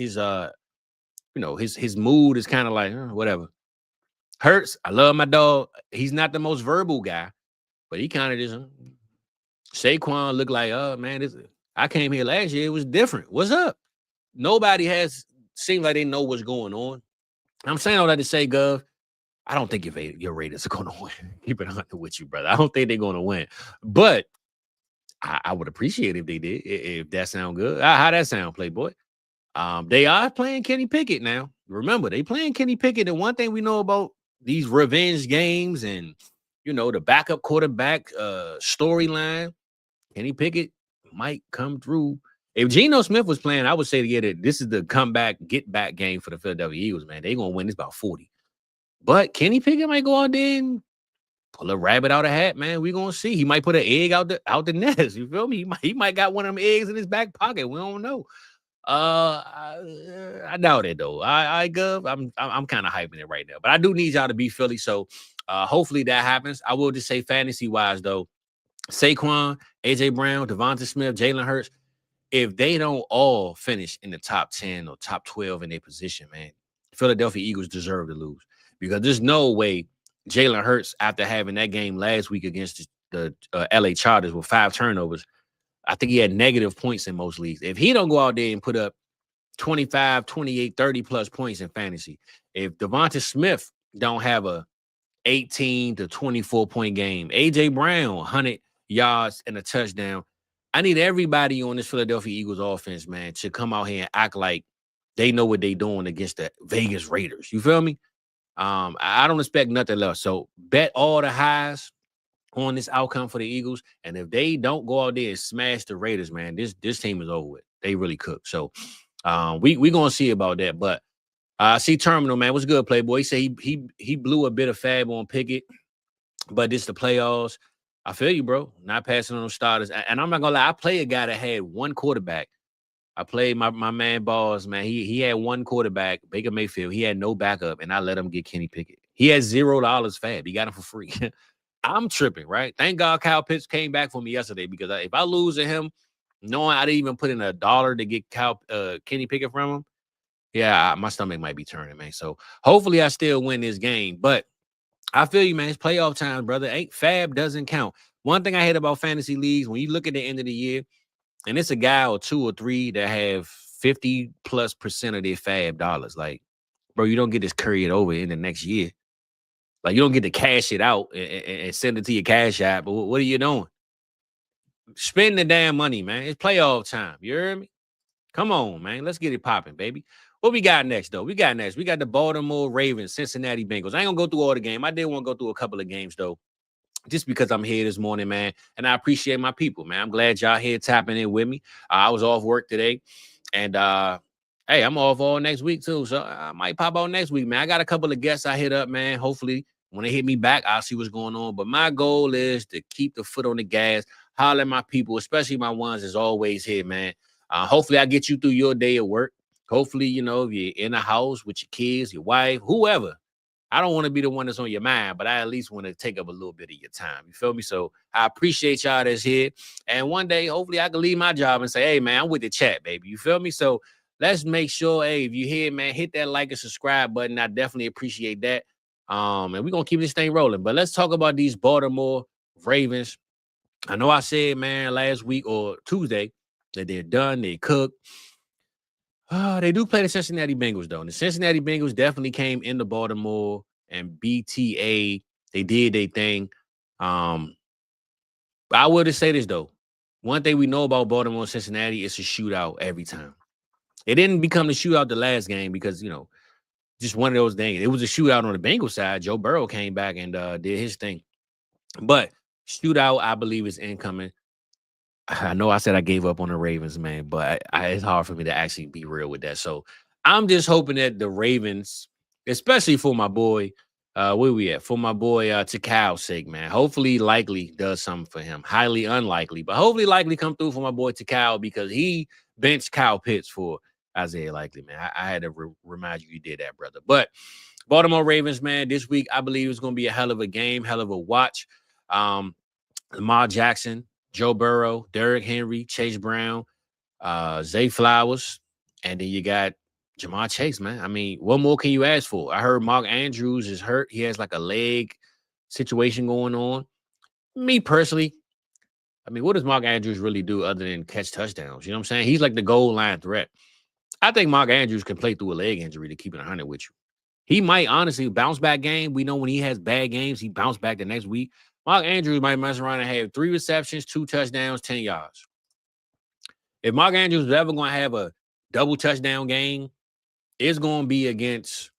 mood is kind of like, whatever. Hurts. I love my dog. He's not the most verbal guy, but he kind of just Saquon looked like, man, I came here last year. It was different. What's up? Nobody seemed like they know what's going on. I'm saying all that to say, Gov, I don't think your Raiders are going to win. Keep it 100 with you, brother. I don't think they're going to win. But I would appreciate it if they did, if that sound good. How that sound, Playboy? They are playing Kenny Pickett now. Remember, they playing Kenny Pickett. And one thing we know about these revenge games and, the backup quarterback storyline, Kenny Pickett might come through. If Geno Smith was playing, I would say that this is the comeback, get back game for the Philadelphia Eagles, man. They're going to win this about 40. But Kenny Pickett might go out there and pull a rabbit out of hat, man. We're going to see. He might put an egg out the nest. You feel me? He might got one of them eggs in his back pocket. We don't know. I doubt it though. I'm kind of hyping it right now, but I do need y'all to be Philly. So hopefully that happens. I will just say fantasy wise though, Saquon, AJ Brown, Devonta Smith, Jalen Hurts, if they don't all finish in the top 10 or top 12 in their position, man, Philadelphia Eagles deserve to lose because there's no way Jalen Hurts, after having that game last week against the LA Chargers with 5 turnovers, I think he had negative points in most leagues. If he don't go out there and put up 25, 28, 30 plus points in fantasy, if Devonta Smith don't have a 18 to 24 point game, AJ Brown, 100 yards and a touchdown, I need everybody on this Philadelphia Eagles offense, man, to come out here and act like they know what they're doing against the Vegas Raiders. You feel me? I don't expect nothing less. So bet all the highs on this outcome for the Eagles. And if they don't go out there and smash the Raiders, man, this team is over with. They really cook. So we gonna see about that. But I see Terminal, man. What's good, Playboy? He said he blew a bit of fab on Pickett, but this the playoffs. I feel you, bro. Not passing on those starters. And I'm not gonna lie, I play a guy that had one quarterback. I played my man Balls, man. He had one quarterback, Baker Mayfield. He had no backup, and I let him get Kenny Pickett. He had $0 fab. He got him for free. I'm tripping, right? Thank God Kyle Pitts came back for me yesterday because if I lose to him, knowing I didn't even put in $1 to get Kenny Pickett from him, yeah, my stomach might be turning, man. So hopefully I still win this game. But I feel you, man. It's playoff time, brother. Fab doesn't count. One thing I hate about fantasy leagues, when you look at the end of the year, and it's a guy or 2 or 3 that have 50+% of their fab dollars. Like, bro, you don't get this carried over in the next year. Like, you don't get to cash it out and send it to your cash app. But what are you doing? Spend the damn money, man. It's playoff time. You hear me? Come on, man. Let's get it popping, baby. What we got next, though? We got the Baltimore Ravens, Cincinnati Bengals. I ain't going to go through all the game. I did want to go through a couple of games, though, just because I'm here this morning, man, and I appreciate my people, man. I'm glad y'all here tapping in with me. I was off work today, and hey, I'm off all next week too, so I might pop out next week, man. I got a couple of guests I hit up, man. Hopefully, when they hit me back, I'll see what's going on. But my goal is to keep the foot on the gas, holler at my people, especially my ones that's always here, man. Hopefully, I get you through your day of work. Hopefully, you know, if you're in the house with your kids, your wife, whoever. I don't want to be the one that's on your mind, but I at least want to take up a little bit of your time. You feel me? So I appreciate y'all that's here. And one day, hopefully, I can leave my job and say, hey, man, I'm with the chat, baby. You feel me? So let's make sure, hey, if you're here, man, hit that like and subscribe button. I definitely appreciate that. And we're going to keep this thing rolling. But let's talk about these Baltimore Ravens. I know I said, man, last week or Tuesday that they're done, they cooked. They do play the Cincinnati Bengals, though. And the Cincinnati Bengals definitely came into Baltimore and BTA. They did their thing. But I will just say this, though. One thing we know about Baltimore and Cincinnati is a shootout every time. It didn't become the shootout the last game because, you know, just one of those things. It was a shootout on the Bengals side. Joe Burrow came back and did his thing. But shootout, I believe, is incoming. I know I said I gave up on the Ravens, man, but it's hard for me to actually be real with that. So I'm just hoping that the Ravens, especially for my boy, where we at? For my boy, Takow's sake, man. Hopefully, Likely does something for him. Highly unlikely, but hopefully Likely come through for my boy Takow because he benched Kyle Pitts for Isaiah Likely, man. I had to remind you did that, brother. But Baltimore Ravens, man, this week, I believe it's going to be a hell of a game, hell of a watch. Lamar Jackson, Joe Burrow, Derrick Henry, Chase Brown, Zay Flowers, and then you got Jamar Chase, man. I mean, what more can you ask for? I heard Mark Andrews is hurt. He has like a leg situation going on. Me personally, I mean, what does Mark Andrews really do other than catch touchdowns? You know what I'm saying? He's like the goal line threat. I think Mark Andrews can play through a leg injury to keep it 100 with you. He might honestly bounce back game. We know when he has bad games, he bounce back the next week. Mark Andrews might mess around and have 3 receptions, 2 touchdowns, 10 yards. If Mark Andrews is ever going to have a double touchdown game, it's going to be against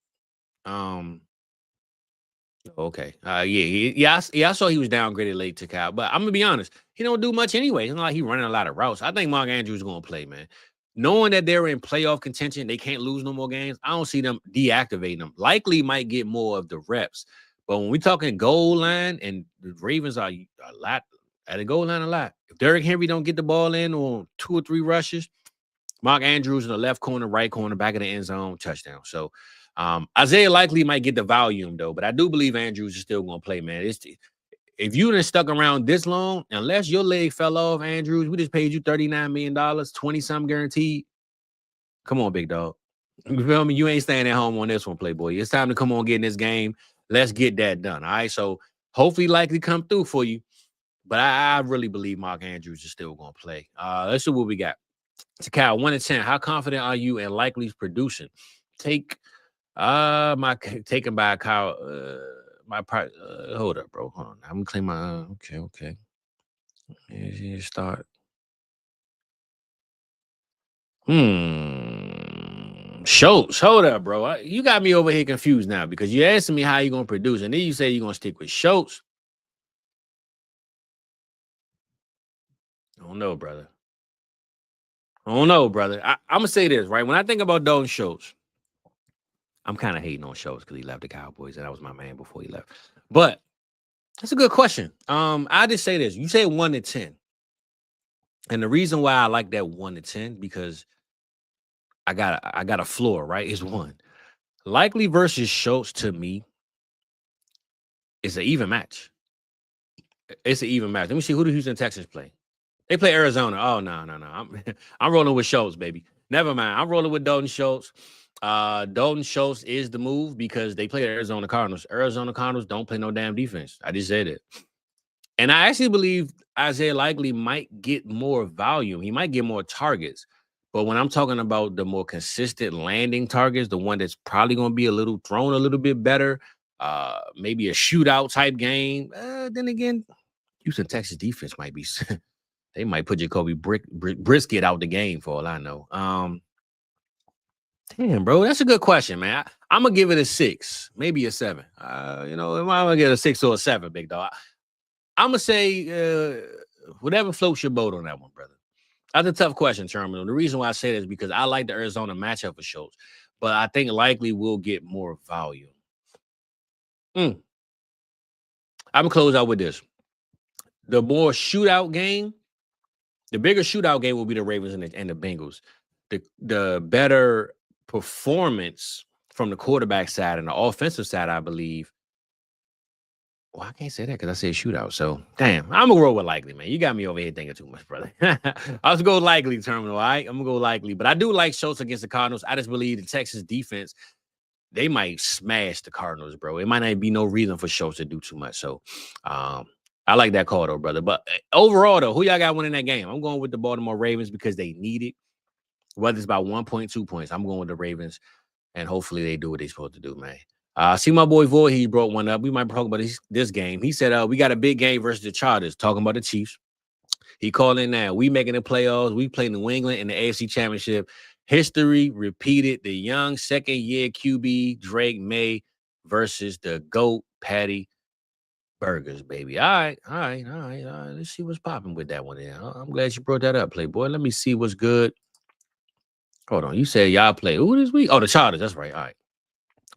okay. I saw he was downgraded late to Kyle, but I'm going to be honest. he don't do much anyway. It's not like he running a lot of routes. I think Mark Andrews is going to play, man. Knowing that they're in playoff contention, they can't lose no more games. I don't see them deactivating them. Likely might get more of the reps. But when we're talking goal line, and the Ravens are a lot at the goal line a lot. If Derrick Henry don't get the ball in on 2 or 3 rushes, Mark Andrews in the left corner, right corner, back of the end zone, touchdown. So Isaiah Likely might get the volume, though. But I do believe Andrews is still going to play, man. If you done stuck around this long, unless your leg fell off, Andrews, we just paid you $39 million, 20-something guaranteed. Come on, big dog. You feel me? You ain't staying at home on this one, Playboy. It's time to come on, get in this game. Let's get that done, all right? So hopefully Likely come through for you. But I really believe Mark Andrews is still going to play. Let's see what we got. To Kyle, 1 to 10. How confident are you in Likely's producing? Taken by Kyle. Hold up, bro. Hold on. I'm gonna claim my. Okay. Here, start. Schultz, hold up, bro. You got me over here confused now because you asking me how you gonna produce, and then you say you're gonna stick with Schultz. I don't know, brother. I'm gonna say this, right? When I think about Dalton Schultz, I'm kind of hating on Schultz because he left the Cowboys, and that was my man before he left. But that's a good question. I just say this. You say 1 to 10. And the reason why I like that 1 to 10, because I got a floor, right? Is 1. Likely versus Schultz, to me, is an even match. It's an even match. Let me see, who the Houston Texans play. They play Arizona. Oh, no. I'm rolling with Schultz, baby. Never mind. I'm rolling with Dalton Schultz. Dalton Schultz is the move because they play the Arizona Cardinals. Arizona Cardinals don't play no damn defense. I just said it. And I actually believe Isaiah Likely might get more volume. He might get more targets. But when I'm talking about the more consistent landing targets, the one that's probably going to be thrown a little bit better, maybe a shootout type game, then again, Houston Texas defense might be they might put Jacoby Brisket out the game for all I know. Damn, bro, that's a good question, man. I'm gonna give it a 6, maybe a 7. I'm gonna get a 6 or a 7, big dog. I'm gonna say whatever floats your boat on that one, brother. That's a tough question, Terminal. The reason why I say that is because I like the Arizona matchup for Schultz, but I think Likely will get more volume. I'm gonna close out with this. The more shootout game, the bigger shootout game will be the Ravens and the Bengals. The better performance from the quarterback side and the offensive side, I believe. Well, I can't say that because I said shootout. So, damn, I'm going to roll with Likely, man. You got me over here thinking too much, brother. I was going to go Likely, Terminal, all right? I'm going to go Likely. But I do like Schultz against the Cardinals. I just believe the Texas defense, they might smash the Cardinals, bro. It might not be no reason for Schultz to do too much. So, I like that call, though, brother. But overall, though, who y'all got winning that game? I'm going with the Baltimore Ravens because they need it. Whether it's by 1.2 points, I'm going with the Ravens, and hopefully they do what they're supposed to do, man. See my boy Void, he brought one up. We might talk about this game. He said, we got a big game versus the Chargers, talking about the Chiefs. He called in now. We making the playoffs. We play New England in the AFC Championship. History repeated. The young second-year QB, Drake May, versus the GOAT, Patty Burgers, baby. All right. Let's see what's popping with that one there. I'm glad you brought that up, Playboy. Let me see what's good. Hold on. You said y'all play who this week? Oh, the Chargers. That's right. All right.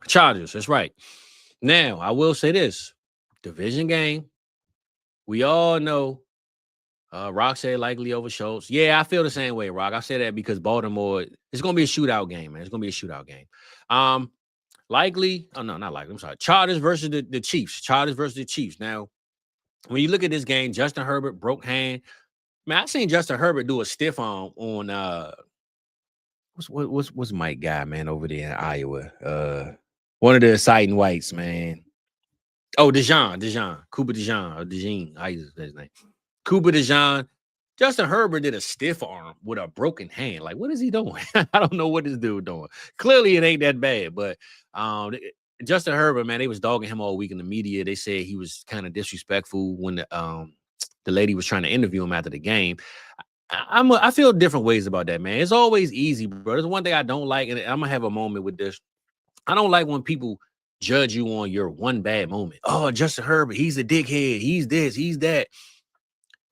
Chargers. That's right. Now, I will say this. Division game. We all know Rock said Likely over Schultz. Yeah, I feel the same way, Rock. I say that because Baltimore, it's going to be a shootout game, man. It's going to be a shootout game. Likely. Oh, no, not Likely. I'm sorry. Chargers versus the Chiefs. Chargers versus the Chiefs. Now, when you look at this game, Justin Herbert broke hand. Man, I seen Justin Herbert do a stiff arm on what's Mike guy, man, over there in Iowa? One of the exciting whites, man. Oh, Dejean, Cooper Dejean, or Dejean. I use his name. Cooper Dejean. Justin Herbert did a stiff arm with a broken hand. Like, what is he doing? I don't know what this dude doing. Clearly, it ain't that bad. But Justin Herbert, man, they was dogging him all week in the media. They said he was kind of disrespectful when the lady was trying to interview him after the game. I feel different ways about that, man. It's always easy, bro. There's one thing I don't like, and I'm gonna have a moment with this. I don't like when people judge you on your one bad moment. Oh, Justin Herbert, he's a dickhead. He's this, he's that.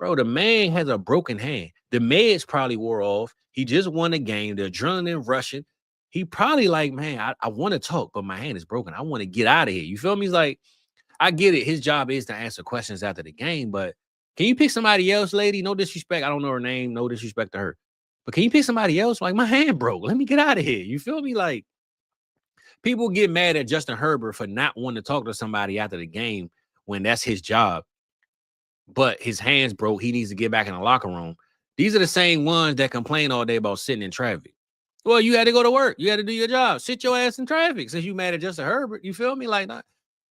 Bro, the man has a broken hand. The meds probably wore off. He just won a game. The adrenaline rushing. He probably like, man, I want to talk, but my hand is broken. I want to get out of here. You feel me? He's like, I get it. His job is to answer questions after the game, but can you pick somebody else, lady? No disrespect. I don't know her name. No disrespect to her. But can you pick somebody else? Like, my hand broke. Let me get out of here. You feel me? Like, people get mad at Justin Herbert for not wanting to talk to somebody after the game when that's his job. But his hands broke. He needs to get back in the locker room. These are the same ones that complain all day about sitting in traffic. Well, you had to go to work. You had to do your job. Sit your ass in traffic since you mad at Justin Herbert. You feel me? Like,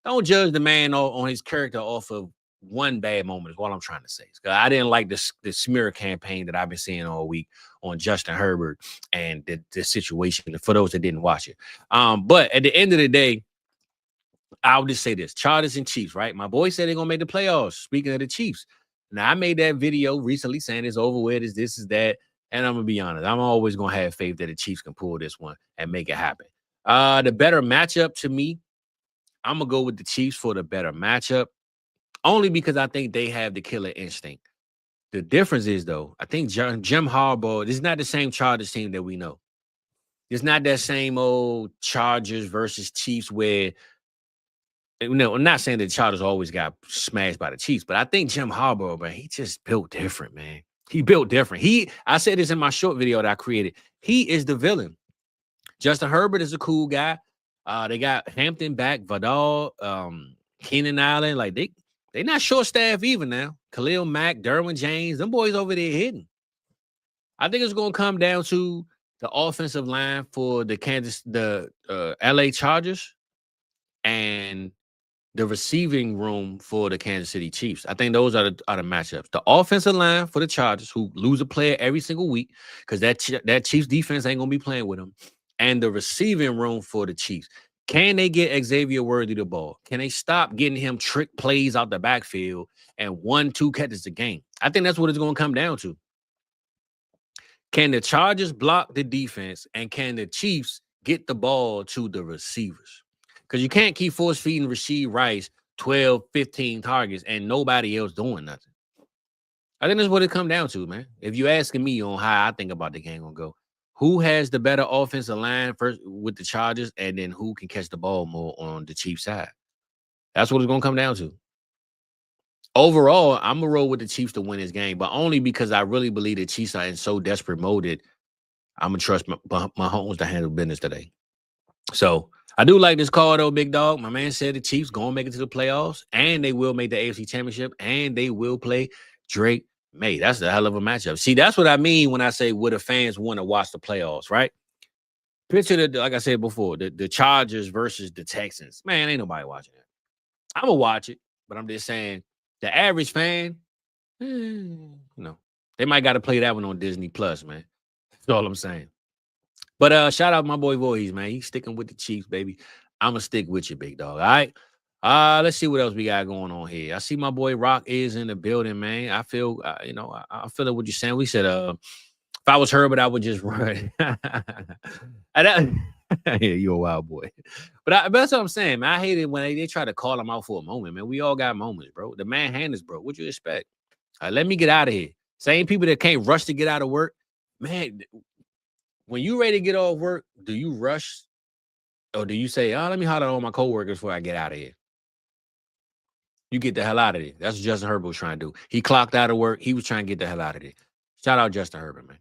don't judge the man on his character off of one bad moment is what I'm trying to say. I didn't like the smear campaign that I've been seeing all week on Justin Herbert and the situation for those that didn't watch it. But at the end of the day, I'll just say this: Chargers and Chiefs, right? My boy said they're gonna make the playoffs. Speaking of the Chiefs, now I made that video recently saying it's over with, is this, is that, and I'm gonna be honest, I'm always gonna have faith that the Chiefs can pull this one and make it happen. The better matchup to me, I'm gonna go with the Chiefs for the better matchup, only because I think they have the killer instinct. The difference is, though, I think Jim Harbaugh, this is not the same Chargers team that we know. It's not that same old Chargers versus Chiefs where, you know, I'm not saying that the Chargers always got smashed by the Chiefs, but I think Jim Harbaugh, man, he just built different, man. He built different. I said this in my short video that I created. He is the villain. Justin Herbert is a cool guy. They got Hampton back, Vidal, Keenan Allen. Like, they not short staff even now. Khalil Mack, Derwin James, them boys over there hitting. I think it's going to come down to the offensive line for the LA Chargers and the receiving room for the Kansas City Chiefs. I think those are the matchups. The offensive line for the Chargers, who lose a player every single week because that Chiefs defense ain't going to be playing with them, and the receiving room for the Chiefs. Can they get Xavier Worthy the ball? Can they stop getting him trick plays out the backfield and 1-2 catches a game? I think that's what it's going to come down to. Can the Chargers block the defense, and can the Chiefs get the ball to the receivers? Because you can't keep force-feeding Rashee Rice 12, 15 targets and nobody else doing nothing. I think that's what it comes down to, man. If you're asking me on how I think about the game going to go, who has the better offensive line first with the Chargers, and then who can catch the ball more on the Chiefs side? That's what it's going to come down to. Overall, I'm going to roll with the Chiefs to win this game, but only because I really believe the Chiefs are in so desperate mode that I'm going to trust Mahomes to handle business today. So I do like this call, though, big dog. My man said the Chiefs going to make it to the playoffs, and they will make the AFC Championship, and they will play Drake May. That's a hell of a matchup. See, that's what I mean when I say would the fans want to watch the playoffs, right? Picture like I said before, the Chargers versus the Texans. Man, ain't nobody watching that. I'm going to watch it, but I'm just saying the average fan, no, they might got to play that one on Disney Plus, man. That's all I'm saying. But shout out my boy Voorhees, man. He's sticking with the Chiefs, baby. I'm going to stick with you, big dog. All right. Let's see what else we got going on here. I see my boy Rock is in the building, man. I feel, I feel like what you're saying. We said, if I was Herbert, I would just run. Yeah, you're a wild boy. But that's what I'm saying, man. I hate it when they try to call him out for a moment, man. We all got moments, bro. The man hand is broke. What you expect? Let me get out of here. Same people that can't rush to get out of work, man. When you ready to get off work, do you rush, or do you say, let me holler on my coworkers before I get out of here? You get the hell out of there. That's what Justin Herbert was trying to do. He clocked out of work. He was trying to get the hell out of there. Shout out Justin Herbert, man.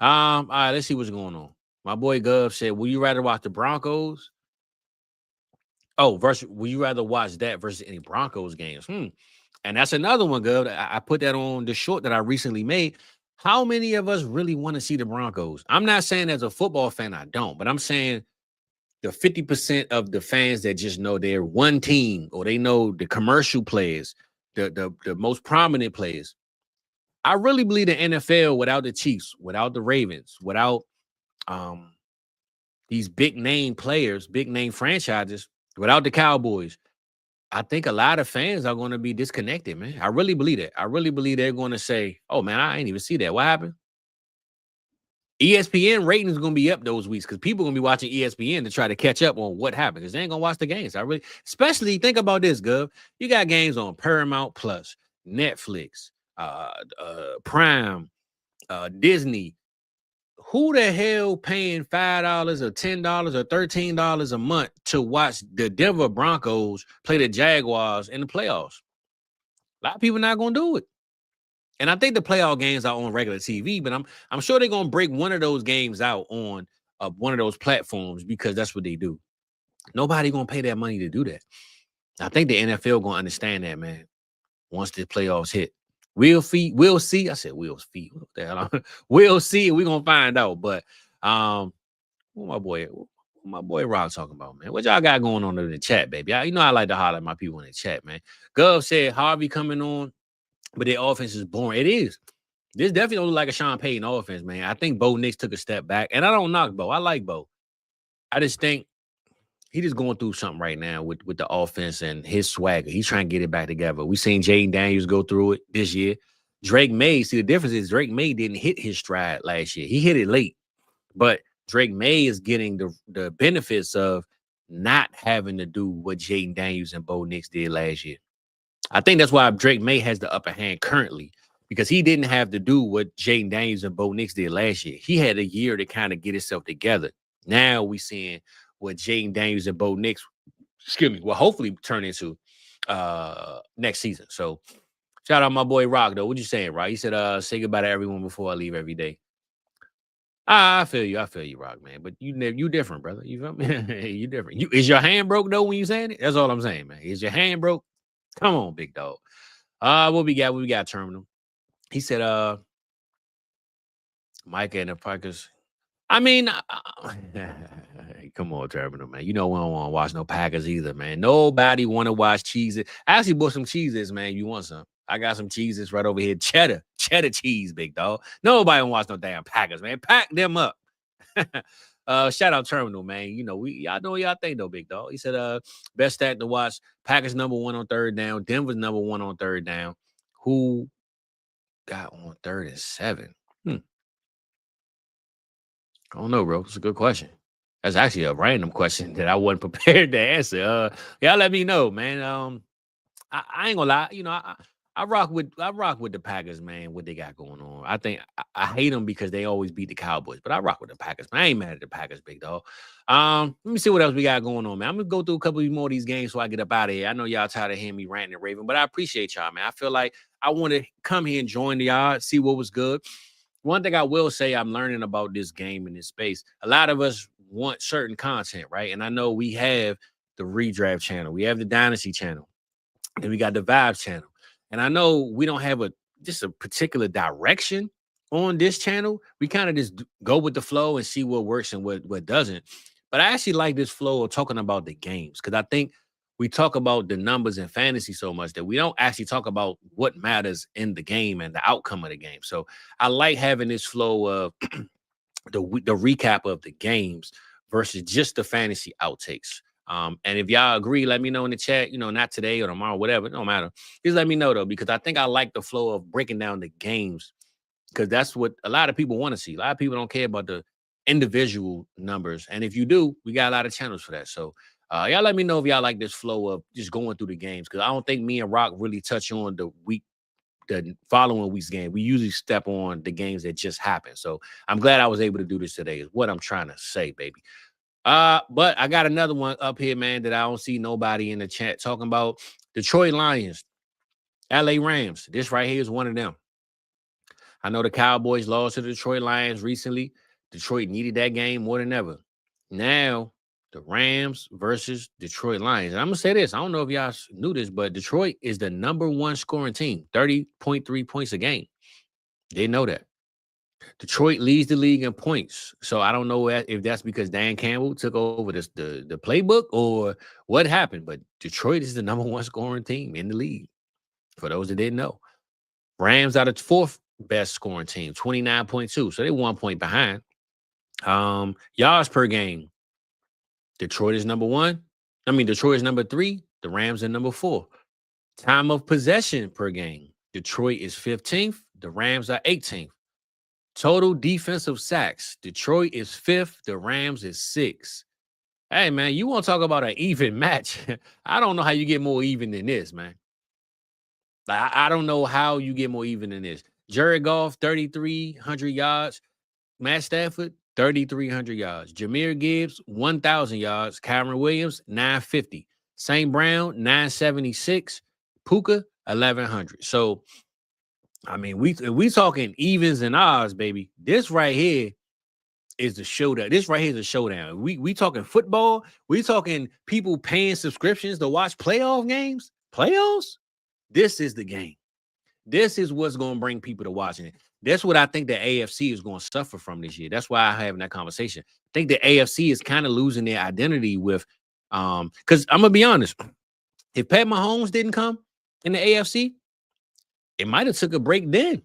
All right, let's see what's going on. My boy Gov said, "Would you rather watch the Broncos? Would you rather watch that versus any Broncos games?" And that's another one, Gov. I put that on the short that I recently made. How many of us really want to see the Broncos? I'm not saying as a football fan I don't, but I'm saying the 50% of the fans that just know they're one team, or they know the commercial players, the most prominent players. I really believe the NFL without the Chiefs, without the Ravens, without these big name players, big name franchises, without the Cowboys, I think a lot of fans are going to be disconnected, man. I really believe that. I really believe they're going to say, "Oh, man, I ain't even see that. What happened?" ESPN ratings are going to be up those weeks because people are going to be watching ESPN to try to catch up on what happened because they ain't going to watch the games. Especially think about this, Gov. You got games on Paramount Plus, Netflix, Prime, Disney. Who the hell paying $5 or $10 or $13 a month to watch the Denver Broncos play the Jaguars in the playoffs? A lot of people not gonna do it. And I think the playoff games are on regular TV, but I'm sure they're gonna break one of those games out on one of those platforms because that's what they do. Nobody gonna pay that money to do that. I think the NFL gonna understand that, man. Once the playoffs hit, we'll see. I said we'll see. What the hell? We'll see. We're gonna find out. But what my boy Rob talking about, man? What y'all got going on in the chat, baby? You know I like to holler at my people in the chat, man. Gov said Harvey coming on, but their offense is boring. It is. This definitely don't look like a Sean Payton offense, man. I think Bo Nix took a step back, and I don't knock Bo. I like Bo. I just think he just going through something right now with the offense and his swagger. He's trying to get it back together. We seen Jaden Daniels go through it this year. Drake May, see the difference is Drake May didn't hit his stride last year. He hit it late, but Drake May is getting the benefits of not having to do what Jaden Daniels and Bo Nix did last year. I think that's why Drake May has the upper hand currently, because he didn't have to do what Jaden Daniels and Bo Nix did last year. He had a year to kind of get himself together. Now we seeing what Jaden Daniels and Bo Nix, will hopefully turn into next season. So shout out my boy Rock, though. What you saying, Rock? He said, say goodbye to everyone before I leave every day. I feel you, Rock, man. But you different, brother. You feel me? You different. Is your hand broke, though, when you saying it? That's all I'm saying, man. Is your hand broke? Come on, big dog. What we got, Terminal. He said, Micah and the Packers. I mean, come on, Terminal, man. You know we don't want to watch no Packers either, man. Nobody want to watch cheeses. I actually bought some cheeses, man. You want some? I got some cheeses right over here. Cheddar cheese, big dog. Nobody want to watch no damn Packers, man. Pack them up. Shout out Terminal, man. You know, y'all know y'all think though, big dog. He said, best stat to watch. Packers number 1 on third down. Denver's number 1 on third down. Who got on 3rd and 7? I don't know, bro. It's a good question. That's actually a random question that I wasn't prepared to answer. Y'all let me know, man. I ain't gonna lie. You know, I rock with the Packers, man. What they got going on. I think I hate them because they always beat the Cowboys, but I rock with the Packers. Man. I ain't mad at the Packers, big dog. Let me see what else we got going on, man. I'm gonna go through a couple more of these games so I get up out of here. I know y'all tired of hearing me ranting and raving, but I appreciate y'all, man. I feel like I want to come here and join y'all, see what was good. One thing I will say, I'm learning about this game in this space. A lot of us want certain content, right? And I know we have the Redraft channel, we have the Dynasty channel, and we got the Vibes channel. And I know we don't have just a particular direction on this channel. We kind of just go with the flow and see what works and what doesn't. But I actually like this flow of talking about the games, because I think we talk about the numbers in fantasy so much that we don't actually talk about what matters in the game and the outcome of the game. So I like having this flow of the recap of the games versus just the fantasy outtakes. And if y'all agree, let me know in the chat, you know, not today or tomorrow, whatever, it don't matter. Just let me know, though, because I think I like the flow of breaking down the games, because that's what a lot of people want to see. A lot of people don't care about the individual numbers. And if you do, we got a lot of channels for that. So y'all let me know if y'all like this flow of just going through the games, because I don't think me and Rock really touch on the following week's game. We usually step on the games that just happened. So I'm glad I was able to do this today, is what I'm trying to say, baby. But I got another one up here, man, that I don't see nobody in the chat talking about. Detroit Lions, LA Rams. This right here is one of them. I know the Cowboys lost to the Detroit Lions recently. Detroit needed that game more than ever. Now, the Rams versus Detroit Lions. And I'm going to say this. I don't know if y'all knew this, but Detroit is the number 1 scoring team, 30.3 points a game. They know that. Detroit leads the league in points. So I don't know if that's because Dan Campbell took over the playbook or what happened, but Detroit is the number 1 scoring team in the league, for those that didn't know. Rams are the 4th best scoring team, 29.2. So they're 1 point behind. Yards per game. Detroit is number 1. Detroit is number 3. The Rams are number 4. Time of possession per game. Detroit is 15th. The Rams are 18th. Total defensive sacks. Detroit is 5th. The Rams is 6th. Hey, man, you want to talk about an even match? I don't know how you get more even than this, man. I don't know how you get more even than this. Jared Goff, 3,300 yards. Matt Stafford, 3,300 yards. Jahmyr Gibbs, 1,000 yards. Kyron Williams, 950. St. Brown, 976. Puka, 1,100. So, I mean, we talking evens and odds, baby. This right here is the showdown. This right here is a showdown. We talking football. We talking people paying subscriptions to watch playoff games. Playoffs? This is the game. This is what's going to bring people to watching it. That's what I think the AFC is going to suffer from this year. That's why I'm having that conversation. I think the AFC is kind of losing their identity with, because I'm going to be honest. If Pat Mahomes didn't come in the AFC, it might have took a break then.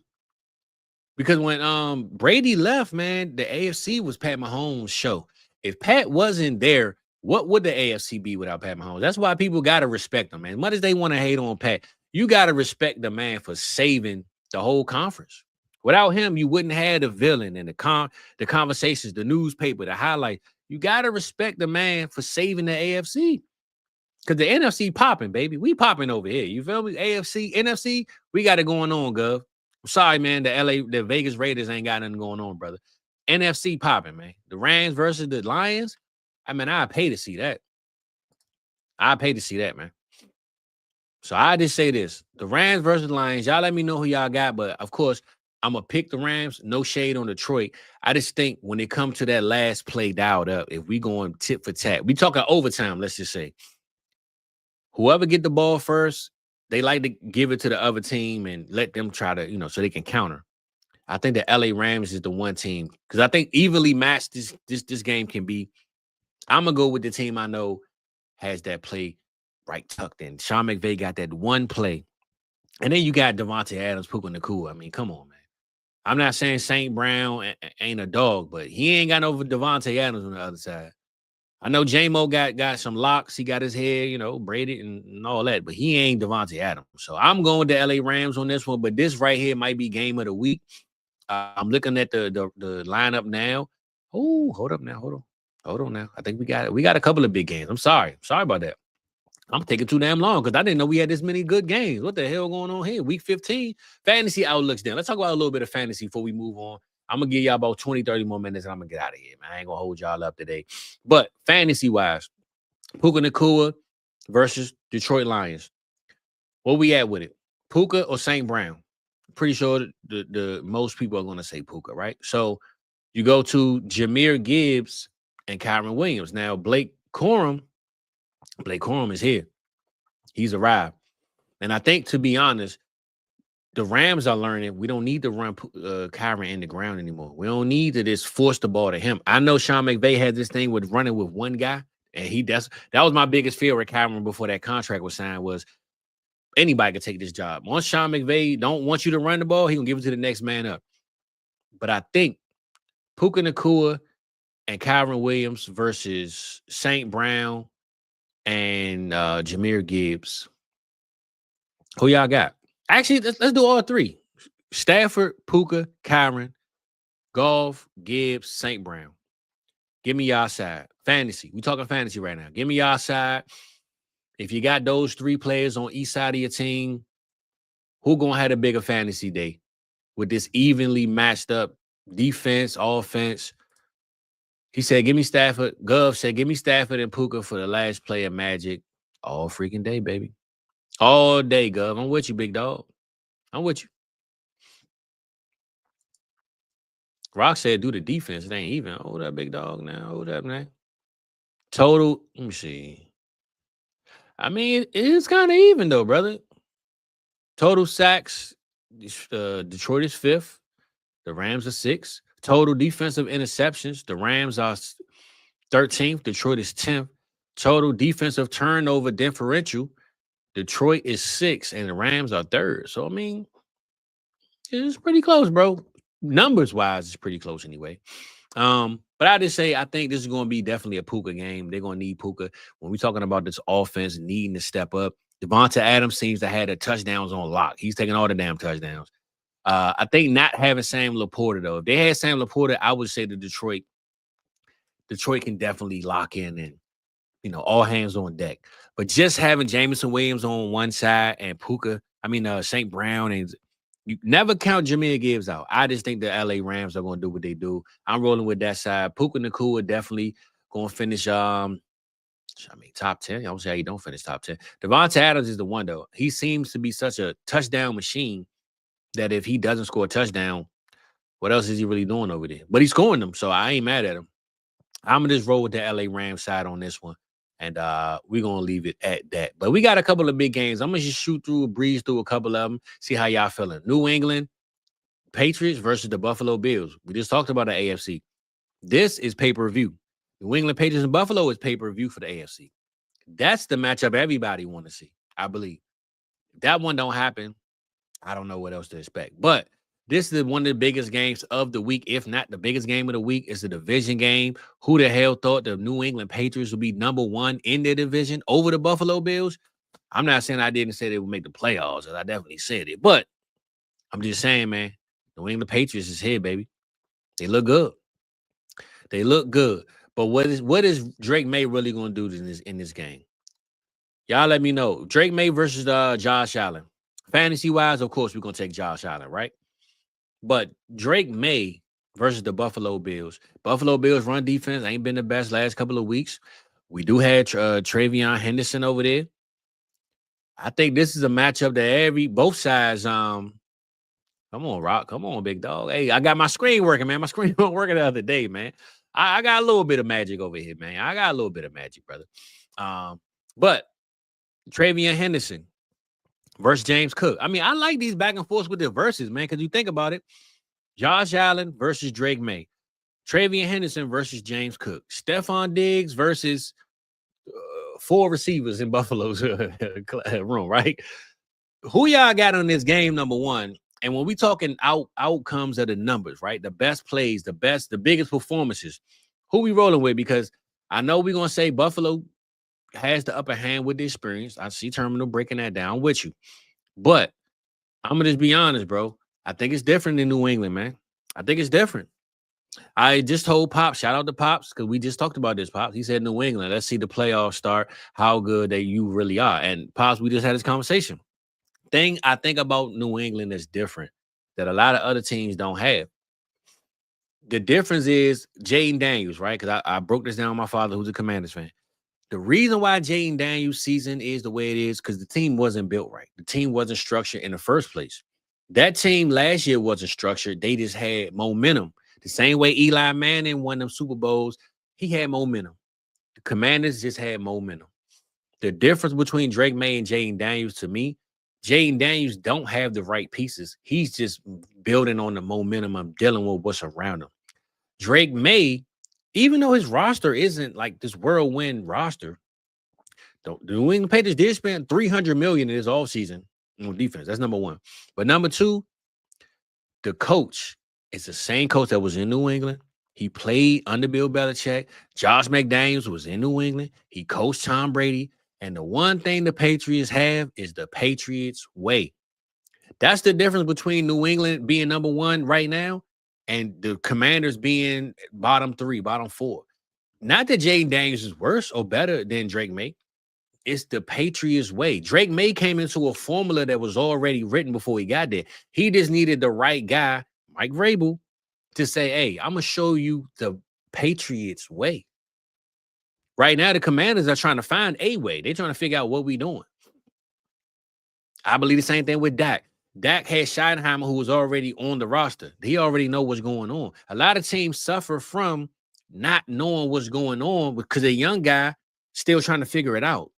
Because when Brady left, man, the AFC was Pat Mahomes' show. If Pat wasn't there, what would the AFC be without Pat Mahomes? That's why people got to respect him, man. As much as they want to hate on Pat, you got to respect the man for saving the whole conference. Without him, you wouldn't have the villain and the conversations, the newspaper, the highlight. You got to respect the man for saving the AFC. Because the NFC popping, baby. We popping over here. You feel me? AFC, NFC, we got it going on, Gov. I'm sorry, man. The Vegas Raiders ain't got nothing going on, brother. NFC popping, man. The Rams versus the Lions. I mean, I pay to see that. I pay to see that, man. So I just say this. The Rams versus the Lions. Y'all let me know who y'all got. But, of course, I'm going to pick the Rams. No shade on Detroit. I just think when it comes to that last play dialed up, if we going tit for tat, we talking overtime, let's just say. Whoever get the ball first, they like to give it to the other team and let them try to, so they can counter. I think the LA Rams is the one team because I think evenly matched this game can be. I'm going to go with the team I know has that play right tucked in. Sean McVay got that one play. And then you got Devontae Adams, Puka Nacua. I mean, come on, man. I'm not saying St. Brown ain't a dog, but he ain't got no Devontae Adams on the other side. I know J-Mo got some locks. He got his hair, braided and all that, but he ain't Devontae Adams. So I'm going with the LA Rams on this one, but this right here might be game of the week. I'm looking at the lineup now. Oh, hold on now. I think we got a couple of big games. I'm sorry about that. I'm taking too damn long because I didn't know we had this many good games. What the hell going on here? Week 15, fantasy outlooks down. Let's talk about a little bit of fantasy before we move on. I'm going to give y'all about 20, 30 more minutes and I'm going to get out of here, man. I ain't going to hold y'all up today. But fantasy-wise, Puka Nacua versus Detroit Lions. Where we at with it? Puka or St. Brown? Pretty sure the most people are going to say Puka, right? So you go to Jahmyr Gibbs and Kyron Williams. Now, Blake Corum is here. He's arrived. And I think, to be honest, the Rams are learning we don't need to run Kyron in the ground anymore. We don't need to just force the ball to him. I know Sean McVay had this thing with running with one guy, and that was my biggest fear with Kyron before that contract was signed was anybody could take this job. Once Sean McVay don't want you to run the ball, he gonna give it to the next man up. But I think Puka Nacua and Kyron Williams versus St. Brown and Jahmyr Gibbs. Who y'all got? Actually, let's do all three. Stafford, Puka, Kyron, Goff, Gibbs, St. Brown. Give me y'all side. Fantasy. We talking fantasy right now. Give me y'all side. If you got those three players on each side of your team, who gonna have a bigger fantasy day with this evenly matched up defense, offense? He said, give me Stafford. Gov said, give me Stafford and Puka for the last play of Magic all freaking day, baby. All day, Gov. I'm with you, big dog. I'm with you. Rock said, do the defense. It ain't even. Hold up, big dog now. Hold up, man. Total, let me see. I mean, it's kind of even, though, brother. Total sacks, Detroit is 5th. The Rams are 6th. Total defensive interceptions, the Rams are 13th. Detroit is 10th. Total defensive turnover differential, Detroit is 6th and the Rams are 3rd. So, I mean, it's pretty close, bro. Numbers-wise, it's pretty close anyway. But I just say I think this is going to be definitely a Puka game. They're going to need Puka. When we're talking about this offense needing to step up, Devontae Adams seems to have the touchdowns on lock. He's taking all the damn touchdowns. I think not having Sam Laporta, though. If they had Sam Laporta, I would say to Detroit can definitely lock in and, all hands on deck. But just having Jameson Williams on one side and Puka St. Brown, and you never count Jahmyr Gibbs out. I just think the LA Rams are going to do what they do. I'm rolling with that side. Puka Nacua definitely going to finish. Top 10. I would say he don't finish top 10. Devontae Adams is the one though. He seems to be such a touchdown machine that if he doesn't score a touchdown, what else is he really doing over there? But he's scoring them, so I ain't mad at him. I'm gonna just roll with the LA Rams side on this one, and we're gonna leave it at that. But we got a couple of big games. I'm gonna just breeze through a couple of them, see how y'all feeling. New England Patriots versus the Buffalo Bills. We just talked about the AFC. This is pay-per-view. New England Patriots and Buffalo is pay-per-view for the AFC. That's the matchup everybody want to see, I believe. If that one don't happen, I don't know what else to expect. But this is one of the biggest games of the week, if not the biggest game of the week. It's a division game. Who the hell thought the New England Patriots would be number one in their division over the Buffalo Bills? I'm not saying I didn't say they would make the playoffs, and I definitely said it. But I'm just saying, man, New England Patriots is here, baby. They look good. They look good. But what is Drake May really going to do in this game? Y'all let me know. Drake May versus Josh Allen. Fantasy-wise, of course, we're going to take Josh Allen, right? But Drake May versus the Buffalo Bills. Buffalo Bills run defense ain't been the best last couple of weeks. We do have Travion Henderson over there. I think this is a matchup that both sides. Come on, Rock. Come on, big dog. Hey, I got my screen working, man. My screen wasn't working the other day, man. I got a little bit of magic over here, man. I got a little bit of magic, brother. But Travion Henderson versus James Cook. I like these back and forth with the verses, man, because you think about it. Josh Allen versus Drake May. Travion Henderson versus James Cook. Stephon Diggs versus 4 receivers in Buffalo's room, right? Who y'all got on this game, number one? And when we talking outcomes of the numbers, right? The best plays, the biggest performances. Who we rolling with? Because I know we're going to say Buffalo has the upper hand with the experience. I see Terminal breaking that down with you. But I'm going to just be honest, bro. I think it's different in New England, man. I think it's different. I just told Pops, shout out to Pops, because we just talked about this, Pops. He said New England, let's see the playoffs start, how good that you really are. And Pops, we just had this conversation. Thing I think about New England is different that a lot of other teams don't have. The difference is Jaden Daniels, right? Because I broke this down with my father, who's a Commanders fan. The reason why Jaden Daniels' season is the way it is because the team wasn't built right. The team wasn't structured in the first place. That team last year wasn't structured. They just had momentum. The same way Eli Manning won them Super Bowls, he had momentum. The Commanders just had momentum. The difference between Drake May and Jaden Daniels, to me, Jaden Daniels don't have the right pieces. He's just building on the momentum of dealing with what's around him. Drake May, even though his roster isn't like this whirlwind roster, the New England Patriots did spend $300 million in this offseason on defense. That's number one. But number two, the coach is the same coach that was in New England. He played under Bill Belichick. Josh McDaniels was in New England. He coached Tom Brady. And the one thing the Patriots have is the Patriots way. That's the difference between New England being number one right now and the Commanders being bottom 3, bottom 4. Not that Jaden Daniels is worse or better than Drake May. It's the Patriots way. Drake May came into a formula that was already written before he got there. He just needed the right guy, Mike Vrabel, to say, hey, I'm going to show you the Patriots way. Right now, the Commanders are trying to find a way. They're trying to figure out what we're doing. I believe the same thing with Dak. Dak had Schottenheimer, who was already on the roster. He already know what's going on. A lot of teams suffer from not knowing what's going on because a young guy still trying to figure it out.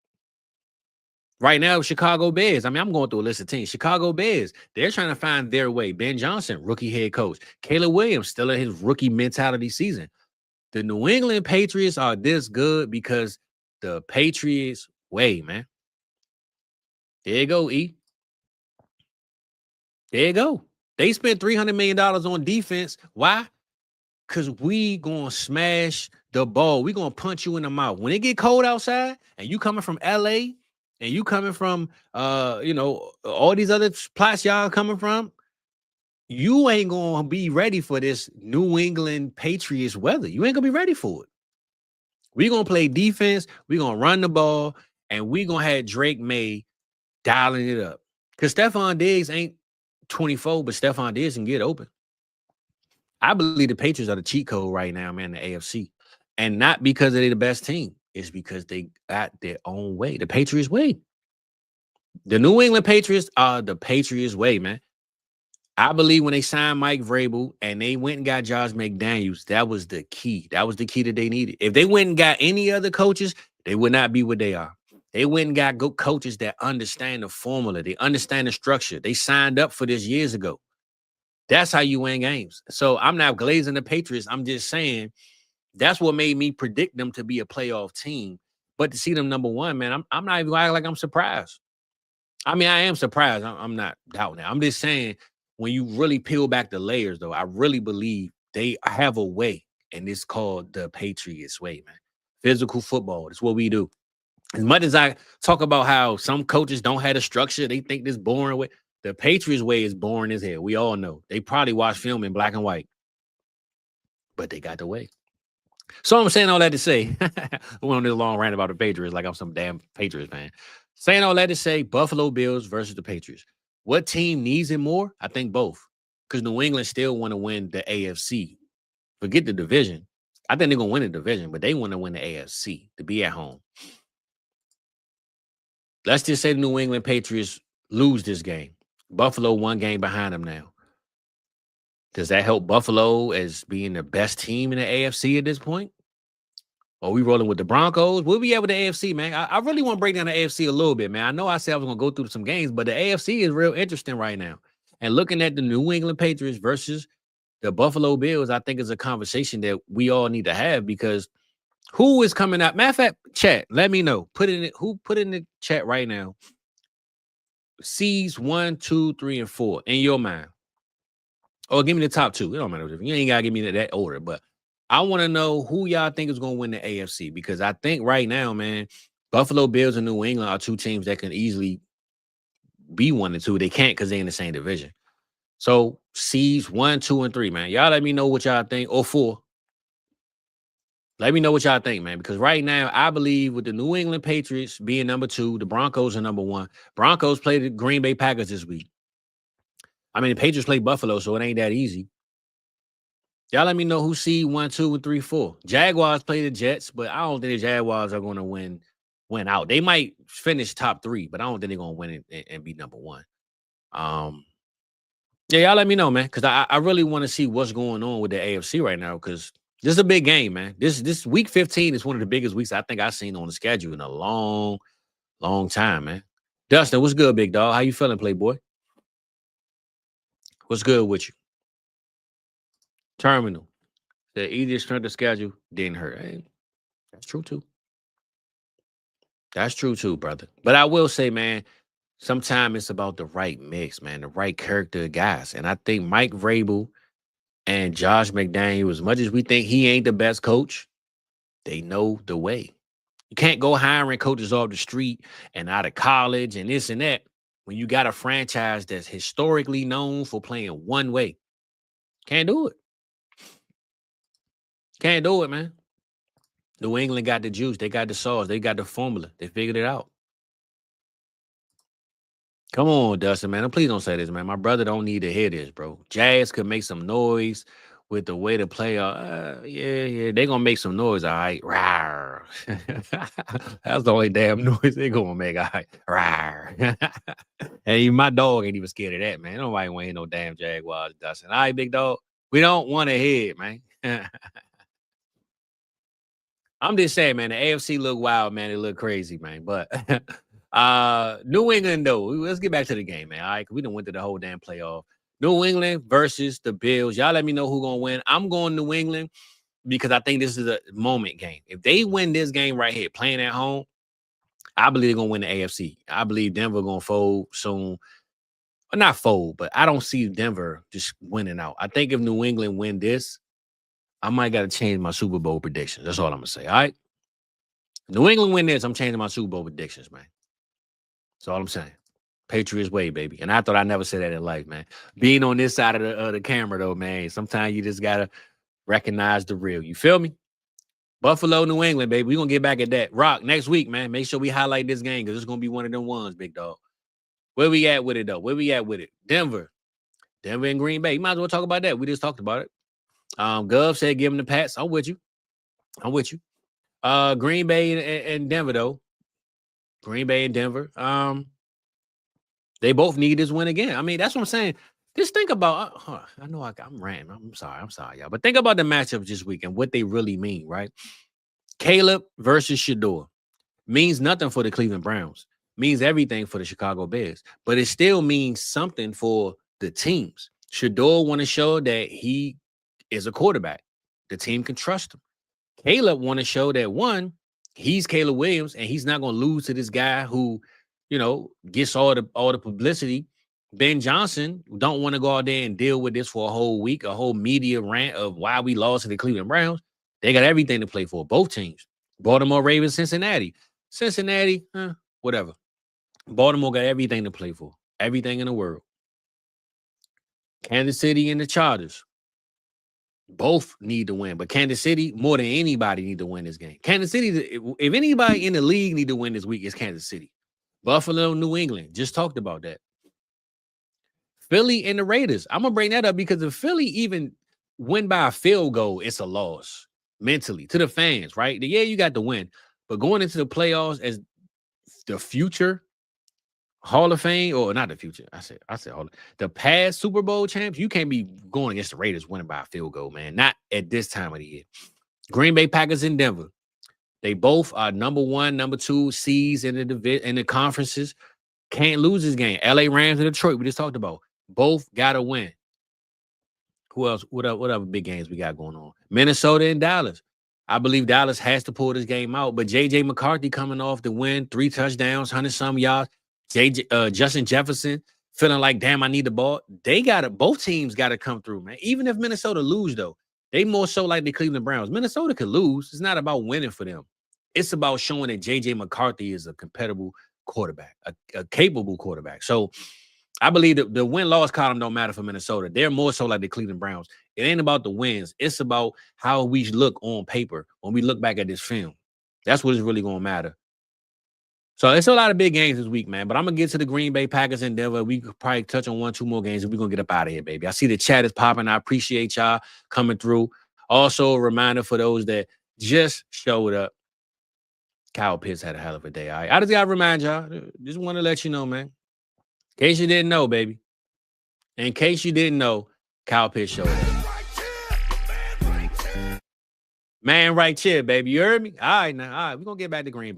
Right now, Chicago Bears. I'm going through a list of teams. Chicago Bears, they're trying to find their way. Ben Johnson, rookie head coach. Caleb Williams, still in his rookie mentality season. The New England Patriots are this good because the Patriots way, man. There you go, E. There you go. They spent $300 million on defense. Why? Because we going to smash the ball. We going to punch you in the mouth. When it get cold outside and you coming from L.A., and you coming from, all these other plots y'all coming from, you ain't going to be ready for this New England Patriots weather. You ain't going to be ready for it. We're going to play defense. We're going to run the ball, and we're going to have Drake May dialing it up. Because Stephon Diggs ain't 24, but Stephon Diggs can get open. I believe the Patriots are the cheat code right now, man, the AFC. And not because they're the best team. It's because they got their own way. The Patriots way. The New England Patriots are the Patriots way, man. I believe when they signed Mike Vrabel and they went and got Josh McDaniels, that was the key. That was the key that they needed. If they went and got any other coaches, they would not be what they are. They went and got good coaches that understand the formula. They understand the structure. They signed up for this years ago. That's how you win games. So I'm not glazing the Patriots. I'm just saying that's what made me predict them to be a playoff team. But to see them number one, man, I'm not even going to act like I'm surprised. I mean, I am surprised. I'm not doubting it. I'm just saying when you really peel back the layers, though, I really believe they have a way, and it's called the Patriots way, man. Physical football. That's what we do. As much as I talk about how some coaches don't have a structure, they think this boring way. The Patriots way is boring as hell. We all know. They probably watch film in black and white, but they got the way. So I'm saying all that to say, I went on this long rant about the Patriots like I'm some damn Patriots fan. Saying all that to say, Buffalo Bills versus the Patriots. What team needs it more? I think both. Because New England still want to win the AFC. Forget the division. I think they're going to win the division, but they want to win the AFC to be at home. Let's just say the New England Patriots lose this game. Buffalo one game behind them now. Does that help Buffalo as being the best team in the AFC at this point? Are we rolling with the Broncos? We'll be able to AFC, man. I really want to break down the AFC a little bit, man. I know I said I was going to go through some games, but the AFC is real interesting right now. And looking at the New England Patriots versus the Buffalo Bills, I think is a conversation that we all need to have because who is coming out? Matter of fact, chat, let me know. Put in the chat right now. Seeds 1, 2, 3, and 4 in your mind. Or give me the top two. It don't matter. You ain't got to give me that order, but I want to know who y'all think is going to win the AFC because I think right now, man, Buffalo Bills and New England are two teams that can easily be 1 and 2. They can't because they're in the same division. So seeds 1, 2, and 3, man. Y'all let me know what y'all think. Or 4. Let me know what y'all think, man, because right now I believe with the New England Patriots being number 2, the Broncos are number 1. Broncos played the Green Bay Packers this week. I mean, the Patriots played Buffalo, so it ain't that easy. Y'all let me know who seed 1, 2, and 3, 4. Jaguars play the Jets, but I don't think the Jaguars are going to win out. They might finish top 3, but I don't think they're going to win it and be number 1. Yeah, y'all let me know, man, because I really want to see what's going on with the AFC right now because this is a big game, man. This week 15 is one of the biggest weeks I think I've seen on the schedule in a long, long time, man. Dustin, what's good, big dog? How you feeling, Playboy? What's good with you? Terminal. The easiest strength of schedule didn't hurt. Hey, that's true, too. That's true, too, brother. But I will say, man, sometimes it's about the right mix, man, the right character of guys. And I think Mike Vrabel and Josh McDaniels, as much as we think he ain't the best coach, they know the way. You can't go hiring coaches off the street and out of college and this and that when you got a franchise that's historically known for playing one way. Can't do it. Can't do it, man. New England got the juice. They got the sauce. They got the formula. They figured it out. Come on, Dustin, man. Please don't say this, man. My brother don't need to hear this, bro. Jazz could make some noise with the way to play. Yeah. They're going to make some noise, all right? Rawr. That's the only damn noise they're going to make, all right? Rawr. And my dog ain't even scared of that, man. Nobody want to hear no damn Jaguars, Dustin. All right, big dog. We don't want to hear it, man. I'm just saying, man, the AFC look wild, man. It look crazy, man. But New England, though. Let's get back to the game, man. All right, we done went to the whole damn playoff. New England versus the Bills. Y'all let me know who's going to win. I'm going New England because I think this is a moment game. If they win this game right here, playing at home, I believe they're going to win the AFC. I believe Denver going to fold soon. Well, not fold, but I don't see Denver just winning out. I think if New England win this, I might got to change my Super Bowl predictions. That's all I'm going to say, all right? New England win this, I'm changing my Super Bowl predictions, man. That's all I'm saying. Patriots way, baby. And I thought I never said that in life, man. Being on this side of the camera, though, man, sometimes you just got to recognize the real. You feel me? Buffalo, New England, baby. We're going to get back at that. Rock, next week, man. Make sure we highlight this game because it's going to be one of them ones, big dog. Where we at with it, though? Where we at with it? Denver and Green Bay. You might as well talk about that. We just talked about it. Gov said give him the Pats. I'm with you. Green Bay and Denver, though. Green Bay and Denver. They both need this win again. I mean, that's what I'm saying. Just think about, I know I'm ranting. I'm sorry, y'all. But think about the matchups this week and what they really mean, right? Caleb versus Shador means nothing for the Cleveland Browns. Means everything for the Chicago Bears. But it still means something for the teams. Shador want to show that he is a quarterback. The team can trust him. Caleb want to show that, one, he's Caleb Williams, and he's not going to lose to this guy who, gets all the publicity. Ben Johnson don't want to go out there and deal with this for a whole week, a whole media rant of why we lost to the Cleveland Browns. They got everything to play for, both teams. Baltimore Ravens, Cincinnati, whatever. Baltimore got everything to play for, everything in the world. Kansas City and the Chargers both need to win, but Kansas City, more than anybody, need to win this game. Kansas City, if anybody in the league need to win this week, it's Kansas City. Buffalo, New England, just talked about that. Philly and the Raiders. I'm going to bring that up because if Philly even win by a field goal, it's a loss mentally to the fans, right? Yeah, you got the win, but going into the playoffs as the future Hall of Fame, or not the future, I said the past Super Bowl champs, you can't be going against the Raiders winning by a field goal, man. Not at this time of the year. Green Bay Packers in Denver. They both are number 1, number 2 seeds in the conferences. Can't lose this game. LA Rams and Detroit, we just talked about. Both got to win. Who else? What other big games we got going on? Minnesota and Dallas. I believe Dallas has to pull this game out, but J.J. McCarthy coming off the win, 3 touchdowns, 100-some yards. Justin Jefferson feeling like, damn, I need the ball. Both teams got to come through, man. Even if Minnesota lose, though, they more so like the Cleveland Browns. Minnesota could lose. It's not about winning for them. It's about showing that J.J. McCarthy is a compatible quarterback, a capable quarterback. So I believe that the win-loss column don't matter for Minnesota. They're more so like the Cleveland Browns. It ain't about the wins. It's about how we look on paper when we look back at this film. That's what is really going to matter. So it's a lot of big games this week, man. But I'm going to get to the Green Bay Packers in Denver. We could probably touch on 1-2 more games, and we're going to get up out of here, baby. I see the chat is popping. I appreciate y'all coming through. Also, a reminder for those that just showed up. Kyle Pitts had a hell of a day, all right? I just got to remind y'all. Just want to let you know, man. In case you didn't know, baby. In case you didn't know, Kyle Pitts showed up. Man right here, baby. You heard me? All right, now. All right, we're going to get back to Green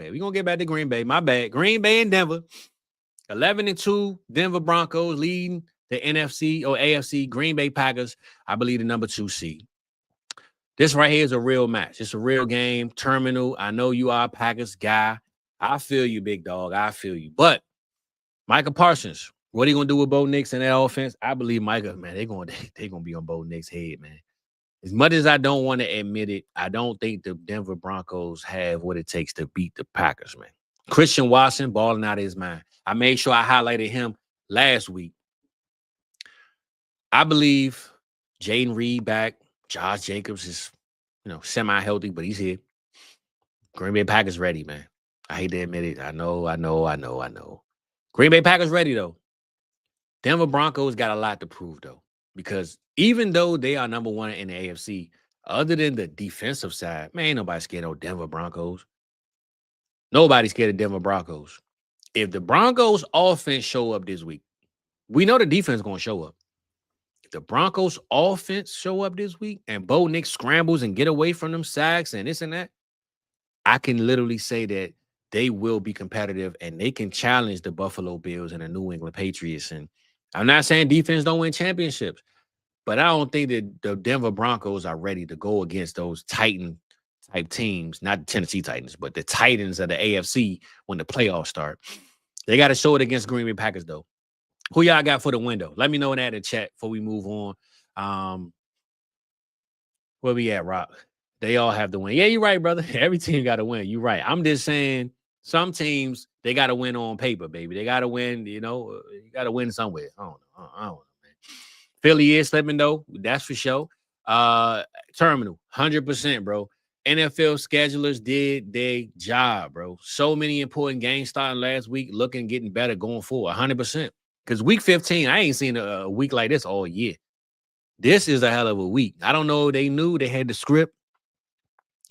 Bay. My bad. Green Bay and Denver. 11-2, Denver Broncos leading the NFC or AFC. Green Bay Packers, I believe, the number 2 seed. This right here is a real match. It's a real game. Terminal. I know you are a Packers guy. I feel you, big dog. I feel you. But Micah Parsons, what are you going to do with Bo Nix and that offense? I believe Micah, man, they're going to be on Bo Nix' head, man. As much as I don't want to admit it, I don't think the Denver Broncos have what it takes to beat the Packers, man. Christian Watson balling out of his mind. I made sure I highlighted him last week. I believe Jaden Reed back. Josh Jacobs is, semi-healthy, but he's here. Green Bay Packers ready, man. I hate to admit it. I know. Green Bay Packers ready, though. Denver Broncos got a lot to prove, though, because even though they are number 1 in the AFC, other than the defensive side, man, ain't nobody scared of Denver Broncos. Nobody's scared of Denver Broncos. If the Broncos offense show up this week, we know the defense is going to show up. If the Broncos offense show up this week and Bo Nix scrambles and get away from them sacks and this and that, I can literally say that they will be competitive and they can challenge the Buffalo Bills and the New England Patriots. And I'm not saying defense don't win championships, but I don't think that the Denver Broncos are ready to go against those Titan-type teams, not the Tennessee Titans, but the Titans of the AFC when the playoffs start. They got to show it against Green Bay Packers, though. Who y'all got for the window? Let me know in that in the chat before we move on. Where we at, Rock? They all have to win. Yeah, you're right, brother. Every team got to win. You're right. I'm just saying some teams, they got to win on paper, baby. They got to win, you got to win somewhere. I don't know, man. Philly is slipping, though. That's for sure. Terminal, 100%, bro. NFL schedulers did their job, bro. So many important games starting last week, getting better going forward, 100%. Because week 15, I ain't seen a week like this all year. This is a hell of a week. I don't know. They knew they had the script.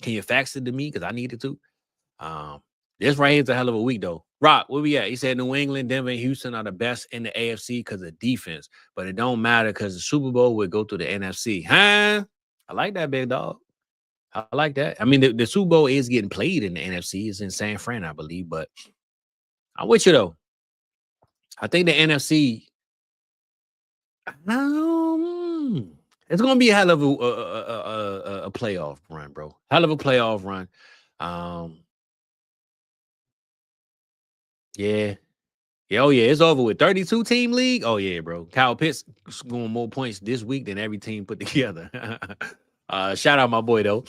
Can you fax it to me? Because I needed to. This right here is a hell of a week, though. Rock, where we at? He said New England, Denver, and Houston are the best in the AFC because of defense. But it don't matter because the Super Bowl would go through the NFC. Huh? I like that, big dog. I like that. I mean, the Super Bowl is getting played in the NFC. It's in San Fran, I believe. But I'm with you, though. I think the NFC, it's going to be a hell of a playoff run, bro. Hell of a playoff run. Yeah. Oh, yeah, it's over with. 32-team league? Oh, yeah, bro. Kyle Pitts scoring more points this week than every team put together. Shout out my boy, though.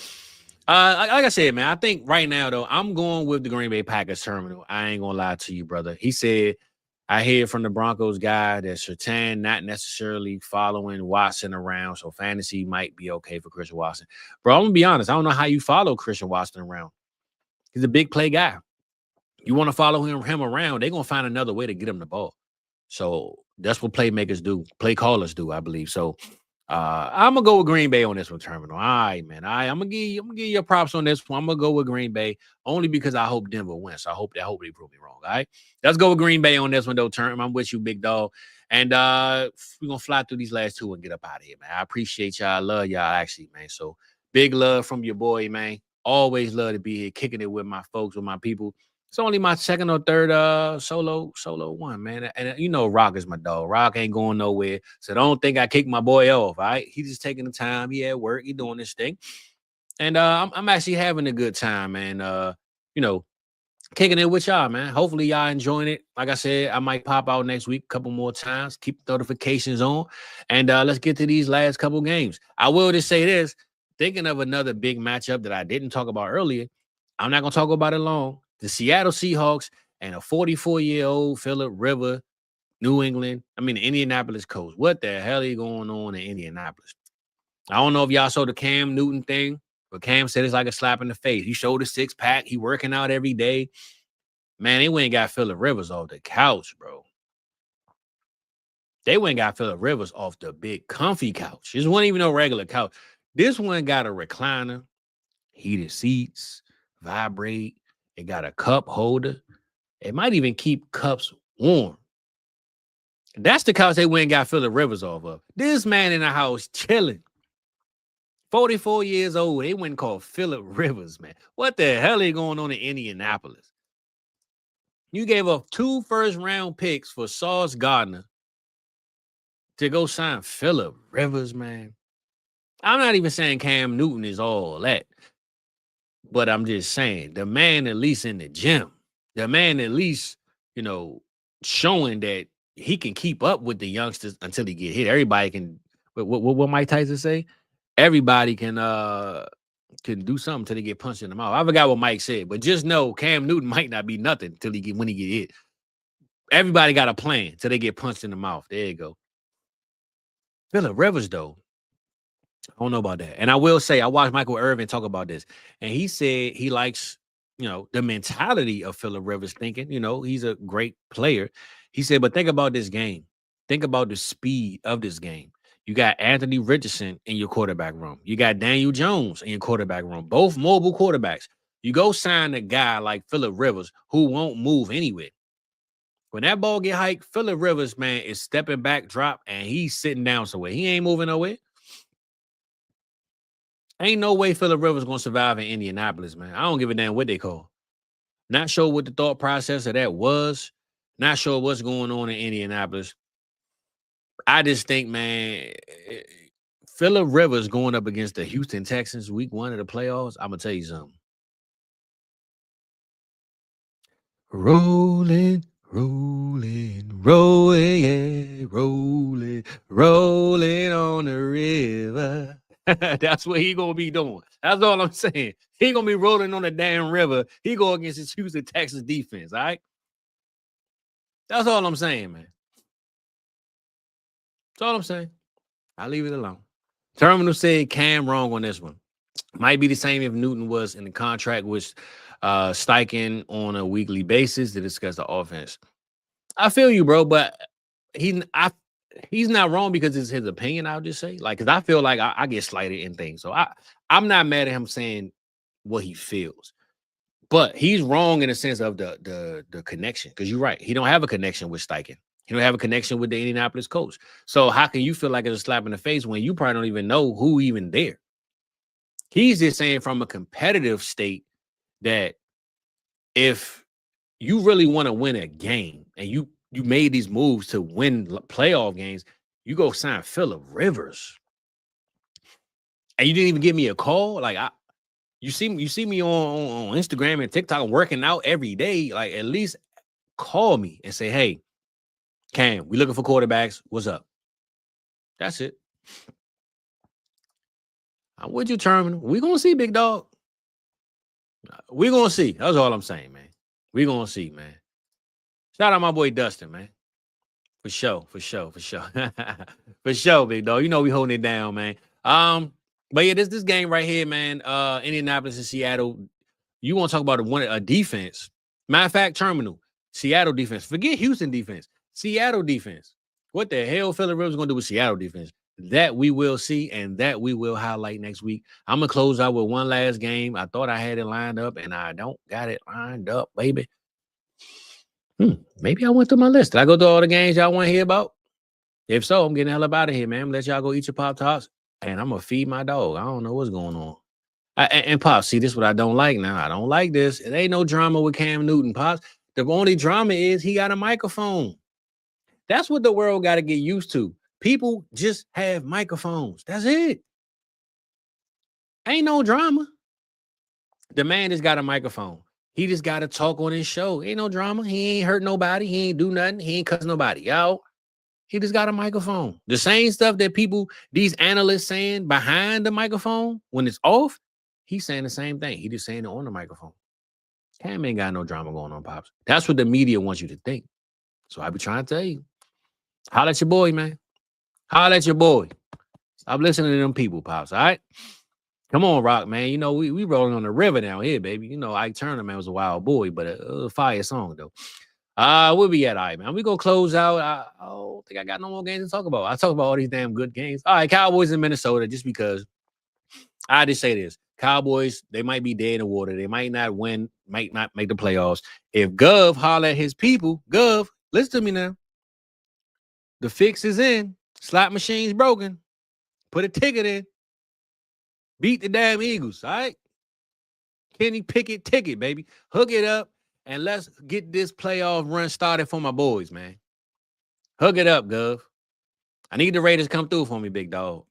Like I said, man, I think right now, though, I'm going with the Green Bay Packers terminal. I ain't going to lie to you, brother. He said, I hear from the Broncos guy that Surtain not necessarily following Watson around, so fantasy might be okay for Christian Watson. Bro, I'm going to be honest. I don't know how you follow Christian Watson around. He's a big play guy. You want to follow him around, they're going to find another way to get him the ball. So that's what playmakers do. Play callers do, I believe. So I'm going to go with Green Bay on this one, Terminal. All right, man. I'm going to give you your props on this one. I'm going to go with Green Bay only because I hope Denver wins. I hope they prove me wrong, all right? Let's go with Green Bay on this one, though, Terminal. I'm with you, big dog. And we're going to fly through these last two and get up out of here, man. I appreciate y'all. I love y'all, actually, man. So big love from your boy, man. Always love to be here, kicking it with my folks, with my people. It's only my second or third solo one, man. And you know, Rock is my dog. Rock ain't going nowhere. So don't think I kicked my boy off, all right? He's just taking the time. He at work. He doing this thing. And I'm actually having a good time, man. You know, kicking it with y'all, man. Hopefully y'all enjoying it. Like I said, I might pop out next week a couple more times. Keep the notifications on. And let's get to these last couple games. I will just say this. Thinking of another big matchup that I didn't talk about earlier. I'm not going to talk about it long. The Seattle Seahawks and a 44-year-old Phillip Rivers, the Indianapolis coach. What the hell is going on in Indianapolis? I don't know if y'all saw the Cam Newton thing, but Cam said it's like a slap in the face. He showed a six-pack. He working out every day. Man, they went and got Phillip Rivers off the couch, bro. They went and got Phillip Rivers off the big comfy couch. This wasn't even no regular couch. This one got a recliner, heated seats, vibrate. It got a cup holder. It might even keep cups warm. That's the couch they went and got Phillip Rivers off of. This man in the house chilling. 44 years old. They went and called Phillip Rivers, man. What the hell is going on in Indianapolis? You gave up 2 first-round picks for Sauce Gardner to go sign Phillip Rivers, man. I'm not even saying Cam Newton is all that. But I'm just saying, the man at least in the gym, the man at least, showing that he can keep up with the youngsters until he get hit. Everybody can, what Mike Tyson say? Everybody can do something until they get punched in the mouth. I forgot what Mike said, but just know Cam Newton might not be nothing until when he get hit. Everybody got a plan until they get punched in the mouth. There you go. Phillip Rivers, though. I don't know about that. And I will say, I watched Michael Irvin talk about this, and he said he likes, the mentality of Phillip Rivers thinking, he's a great player. He said, but think about this game. Think about the speed of this game. You got Anthony Richardson in your quarterback room. You got Daniel Jones in your quarterback room, both mobile quarterbacks. You go sign a guy like Phillip Rivers who won't move anywhere. When that ball get hiked, Phillip Rivers, man, is stepping back, drop, and he's sitting down somewhere. He ain't moving nowhere. Ain't no way Phillip Rivers going to survive in Indianapolis, man. I don't give a damn what they call. Not sure what the thought process of that was. Not sure what's going on in Indianapolis. I just think, man, Phillip Rivers going up against the Houston Texans week 1 of the playoffs, I'm going to tell you something. Rolling, yeah, rolling on the river. That's what he gonna be doing. That's all I'm saying. He gonna be rolling on the damn river. He go against his Houston Texas defense, all right? That's all I'm saying, man. That's all I'm saying. I'll leave it alone. Terminal said Cam wrong on this one. Might be the same if Newton was in the contract with Steichen on a weekly basis to discuss the offense. I feel you, bro, but he's not wrong because it's his opinion. I'll just say, like, because I feel like I get slighted in things, so I'm not mad at him saying what he feels, but he's wrong in the sense of the connection. Because you're right, he don't have a connection with Steichen. He don't have a connection with the Indianapolis coach. So how can you feel like it's a slap in the face when you probably don't even know who even there? He's just saying from a competitive state that if you really want to win a game and you made these moves to win playoff games, you go sign Phillip Rivers. And you didn't even give me a call. Like you see me on Instagram and TikTok working out every day. Like at least call me and say, hey, Cam, we looking for quarterbacks. What's up? That's it. I'm with you, Terminal. We gonna see, big dog. We gonna see. That's all I'm saying, man. We gonna see, man. Shout out my boy Dustin, man. For sure. For sure, big dog. You know we holding it down, man. But yeah, this game right here, man. Indianapolis and Seattle. You want to talk about a defense? Matter of fact, Terminal. Seattle defense. Forget Houston defense. Seattle defense. What the hell Phillip Rivers gonna do with Seattle defense? That we will see, and that we will highlight next week. I'm gonna close out with one last game. I thought I had it lined up, and I don't got it lined up, baby. Maybe I went through my list. Did I go through all the games y'all want to hear about? If so, I'm getting the hell up out of here, man. I'm gonna let y'all go eat your Pop-Tarts, and I'm gonna feed my dog. I don't know what's going on. And Pops, see, this is what I don't like now. I don't like this. It ain't no drama with Cam Newton, Pops. The only drama is he got a microphone. That's what the world got to get used to. People just have microphones. That's it. Ain't no drama. The man just got a microphone. He just got to talk on his show. Ain't no drama. He ain't hurt nobody. He ain't do nothing. He ain't cuss nobody. Yo, he just got a microphone. The same stuff that these analysts saying behind the microphone when it's off, he's saying the same thing. He just saying it on the microphone. Cam ain't got no drama going on, Pops. That's what the media wants you to think. So I be trying to tell you. Holla at your boy, man. Holla at your boy. Stop listening to them people, Pops, all right? Come on, Rock, man. You know, we rolling on the river down here, baby. You know, Ike Turner, man, was a wild boy, but a fire song, though. Where we at, all right, man? We going to close out. I don't think I got no more games to talk about. I talk about all these damn good games. All right, Cowboys in Minnesota, just because I just say this. Cowboys, they might be dead in the water. They might not win, might not make the playoffs. If Gov holler at his people, Gov, listen to me now. The fix is in. Slot machine's broken. Put a ticket in. Beat the damn Eagles, all right? Kenny Pickett ticket, baby. Hook it up, and let's get this playoff run started for my boys, man. Hook it up, Gov. I need the Raiders to come through for me, big dog.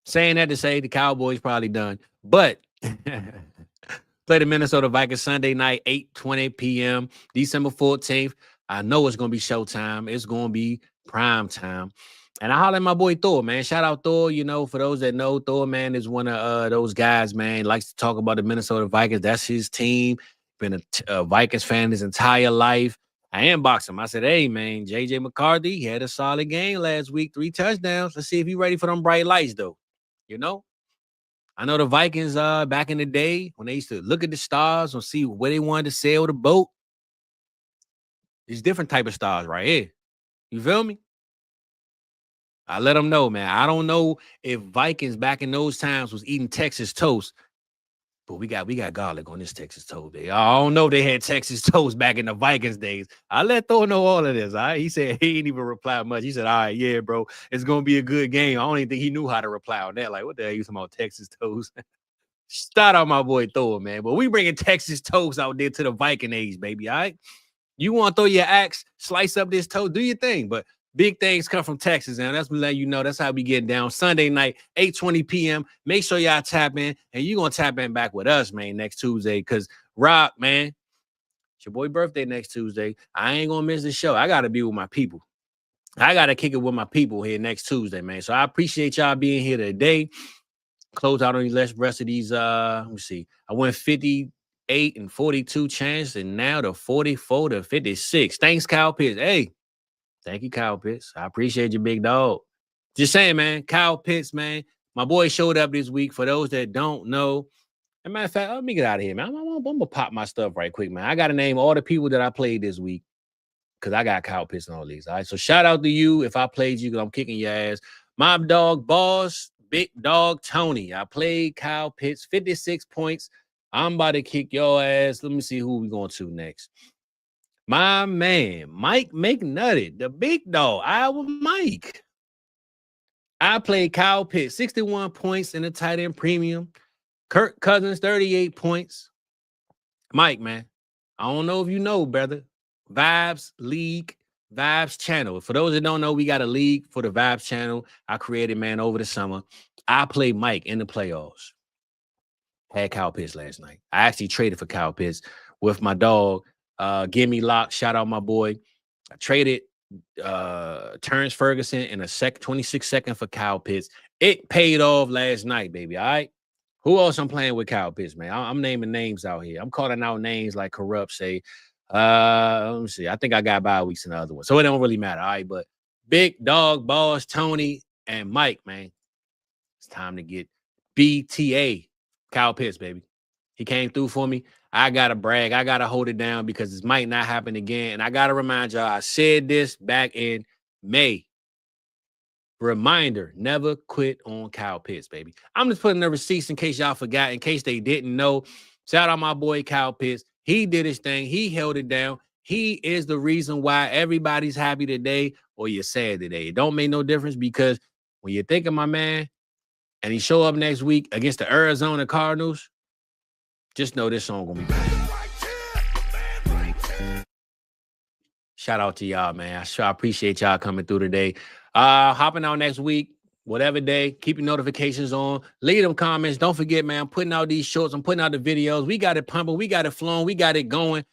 Saying that to say the Cowboys probably done. But play the Minnesota Vikings Sunday night, 8:20 p.m., December 14th. I know it's going to be showtime. It's going to be prime time. And I holler at my boy Thor, man. Shout out Thor. You know, for those that know, Thor, man, is one of those guys, man. Likes to talk about the Minnesota Vikings. That's his team. Been a Vikings fan his entire life. I inboxed him. I said, hey, man, J.J. McCarthy, he had a solid game last week, 3 touchdowns. Let's see if he's ready for them bright lights, though. You know? I know the Vikings back in the day when they used to look at the stars and see where they wanted to sail the boat. These different type of stars right here. You feel me? I let them know, man. I don't know if Vikings back in those times was eating Texas toast, but we got garlic on this Texas toast. I don't know if they had Texas toast back in the Vikings days. I let Thor know all of this. All right? He said he didn't even reply much. He said, all right, yeah, bro, it's going to be a good game. I don't even think he knew how to reply on that. Like, what the hell you talking about Texas toast? Shout out my boy Thor, man. But we bringing Texas toast out there to the Viking age, baby, all right? You want to throw your axe, slice up this toast, do your thing, but big things come from Texas, and that's me letting you know that's how we get down. Sunday night, 8:20 p.m. Make sure y'all tap in, and you're going to tap in back with us, man, next Tuesday, because Rock, man, it's your boy birthday next Tuesday. I ain't going to miss the show. I got to be with my people. I got to kick it with my people here next Tuesday, man. So I appreciate y'all being here today. Close out on the rest of these, let me see. I went 58 and 42 chance, and now the 44 to 56. Thanks, Kyle Pitts. Hey. Thank you, Kyle Pitts. I appreciate you, big dog. Just saying, man. Kyle Pitts, man. My boy showed up this week. For those that don't know, as a matter of fact, let me get out of here, man. I'm gonna pop my stuff right quick, man. I gotta name all the people that I played this week because I got Kyle Pitts and all these. All right, so shout out to you if I played you because I'm kicking your ass. My dog boss, big dog Tony. I played Kyle Pitts, 56 points. I'm about to kick your ass. Let me see who we going to next. My man, Mike McNutty, the big dog, Iowa Mike. I played Kyle Pitts, 61 points in the tight end premium. Kirk Cousins, 38 points. Mike, man, I don't know if you know, brother. Vibes League, Vibes Channel. For those that don't know, we got a league for the Vibes Channel. I created, man, over the summer. I played Mike in the playoffs. Had Kyle Pitts last night. I actually traded for Kyle Pitts with my dog, Gimme Lock. Shout out my boy. I traded Terrence Ferguson in a 26-second for Kyle Pitts. It paid off last night, baby. All right. Who else I'm playing with Kyle Pitts, man? I'm naming names out here. I'm calling out names like Corrupt say. Let me see. I think I got bye weeks in the other one. So it don't really matter. All right. But big dog, boss, Tony, and Mike, man. It's time to get BTA. Kyle Pitts, baby. He came through for me. I got to brag. I got to hold it down because this might not happen again. And I got to remind y'all, I said this back in May. Reminder, never quit on Kyle Pitts, baby. I'm just putting the receipts in case y'all forgot, in case they didn't know. Shout out my boy Kyle Pitts. He did his thing. He held it down. He is the reason why everybody's happy today or you're sad today. It don't make no difference because when you think of my man and he show up next week against the Arizona Cardinals, just know this song gonna be bad. Shout out to y'all, man. I appreciate y'all coming through today. Hopping out next week, whatever day. Keep your notifications on. Leave them comments. Don't forget, man, I'm putting out these shorts. I'm putting out the videos. We got it pumping. We got it flowing. We got it going.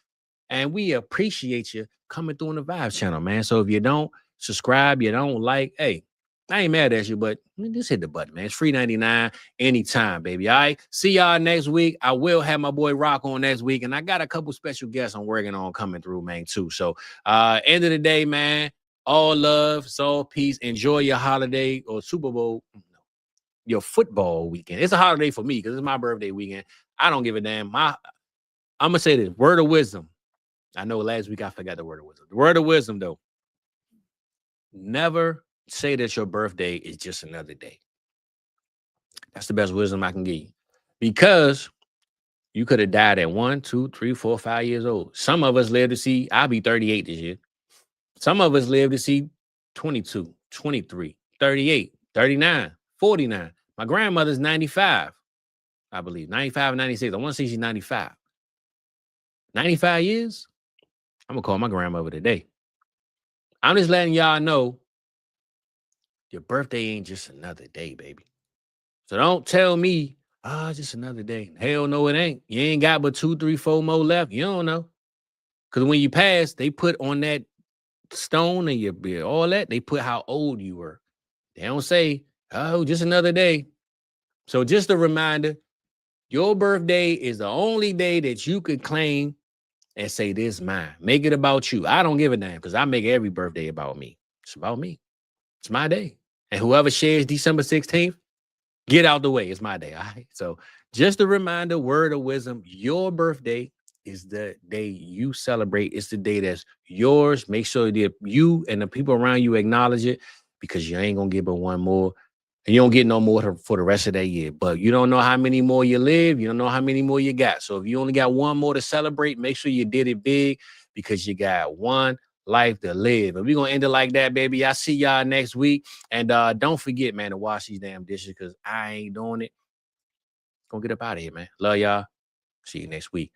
And we appreciate you coming through on the Vibes channel, man. So if you don't subscribe, you don't like, hey, I ain't mad at you, but just hit the button, man. It's free 99 anytime, baby. All right. See y'all next week. I will have my boy Rock on next week. And I got a couple special guests I'm working on coming through, man, too. So end of the day, man, all love, soul, peace. Enjoy your holiday or Super Bowl, your football weekend. It's a holiday for me because it's my birthday weekend. I don't give a damn. I'm going to say this. Word of wisdom. I know last week I forgot the word of wisdom. The word of wisdom, though. Never say that your birthday is just another day. That's the best wisdom I can give you. Because you could have died at 1, 2, 3, 4, 5 years old. Some of us live to see, I'll be 38 this year. Some of us live to see 22, 23, 38, 39, 49. My grandmother's 95, I believe. 95 or 96. I want to say she's 95. 95 years? I'm going to call my grandmother today. I'm just letting y'all know your birthday ain't just another day, baby. So don't tell me, just another day. Hell no, it ain't. You ain't got but 2, 3, 4 more left. You don't know. Because when you pass, they put on that stone and your beard, all that, they put how old you were. They don't say, oh, just another day. So just a reminder, your birthday is the only day that you could claim and say, this is mine. Make it about you. I don't give a damn because I make every birthday about me. It's about me. It's my day. And whoever shares December 16th, get out the way. It's my day. All right. So just a reminder, word of wisdom, your birthday is the day you celebrate. It's the day that's yours. Make sure that you and the people around you acknowledge it because you ain't going to get but one more. And you don't get no more for the rest of that year. But you don't know how many more you live. You don't know how many more you got. So if you only got one more to celebrate, make sure you did it big because you got one life to live. And we're going to end it like that, baby. I'll see y'all next week. And don't forget, man, to wash these damn dishes because I ain't doing it. Gonna get up out of here, man. Love y'all. See you next week.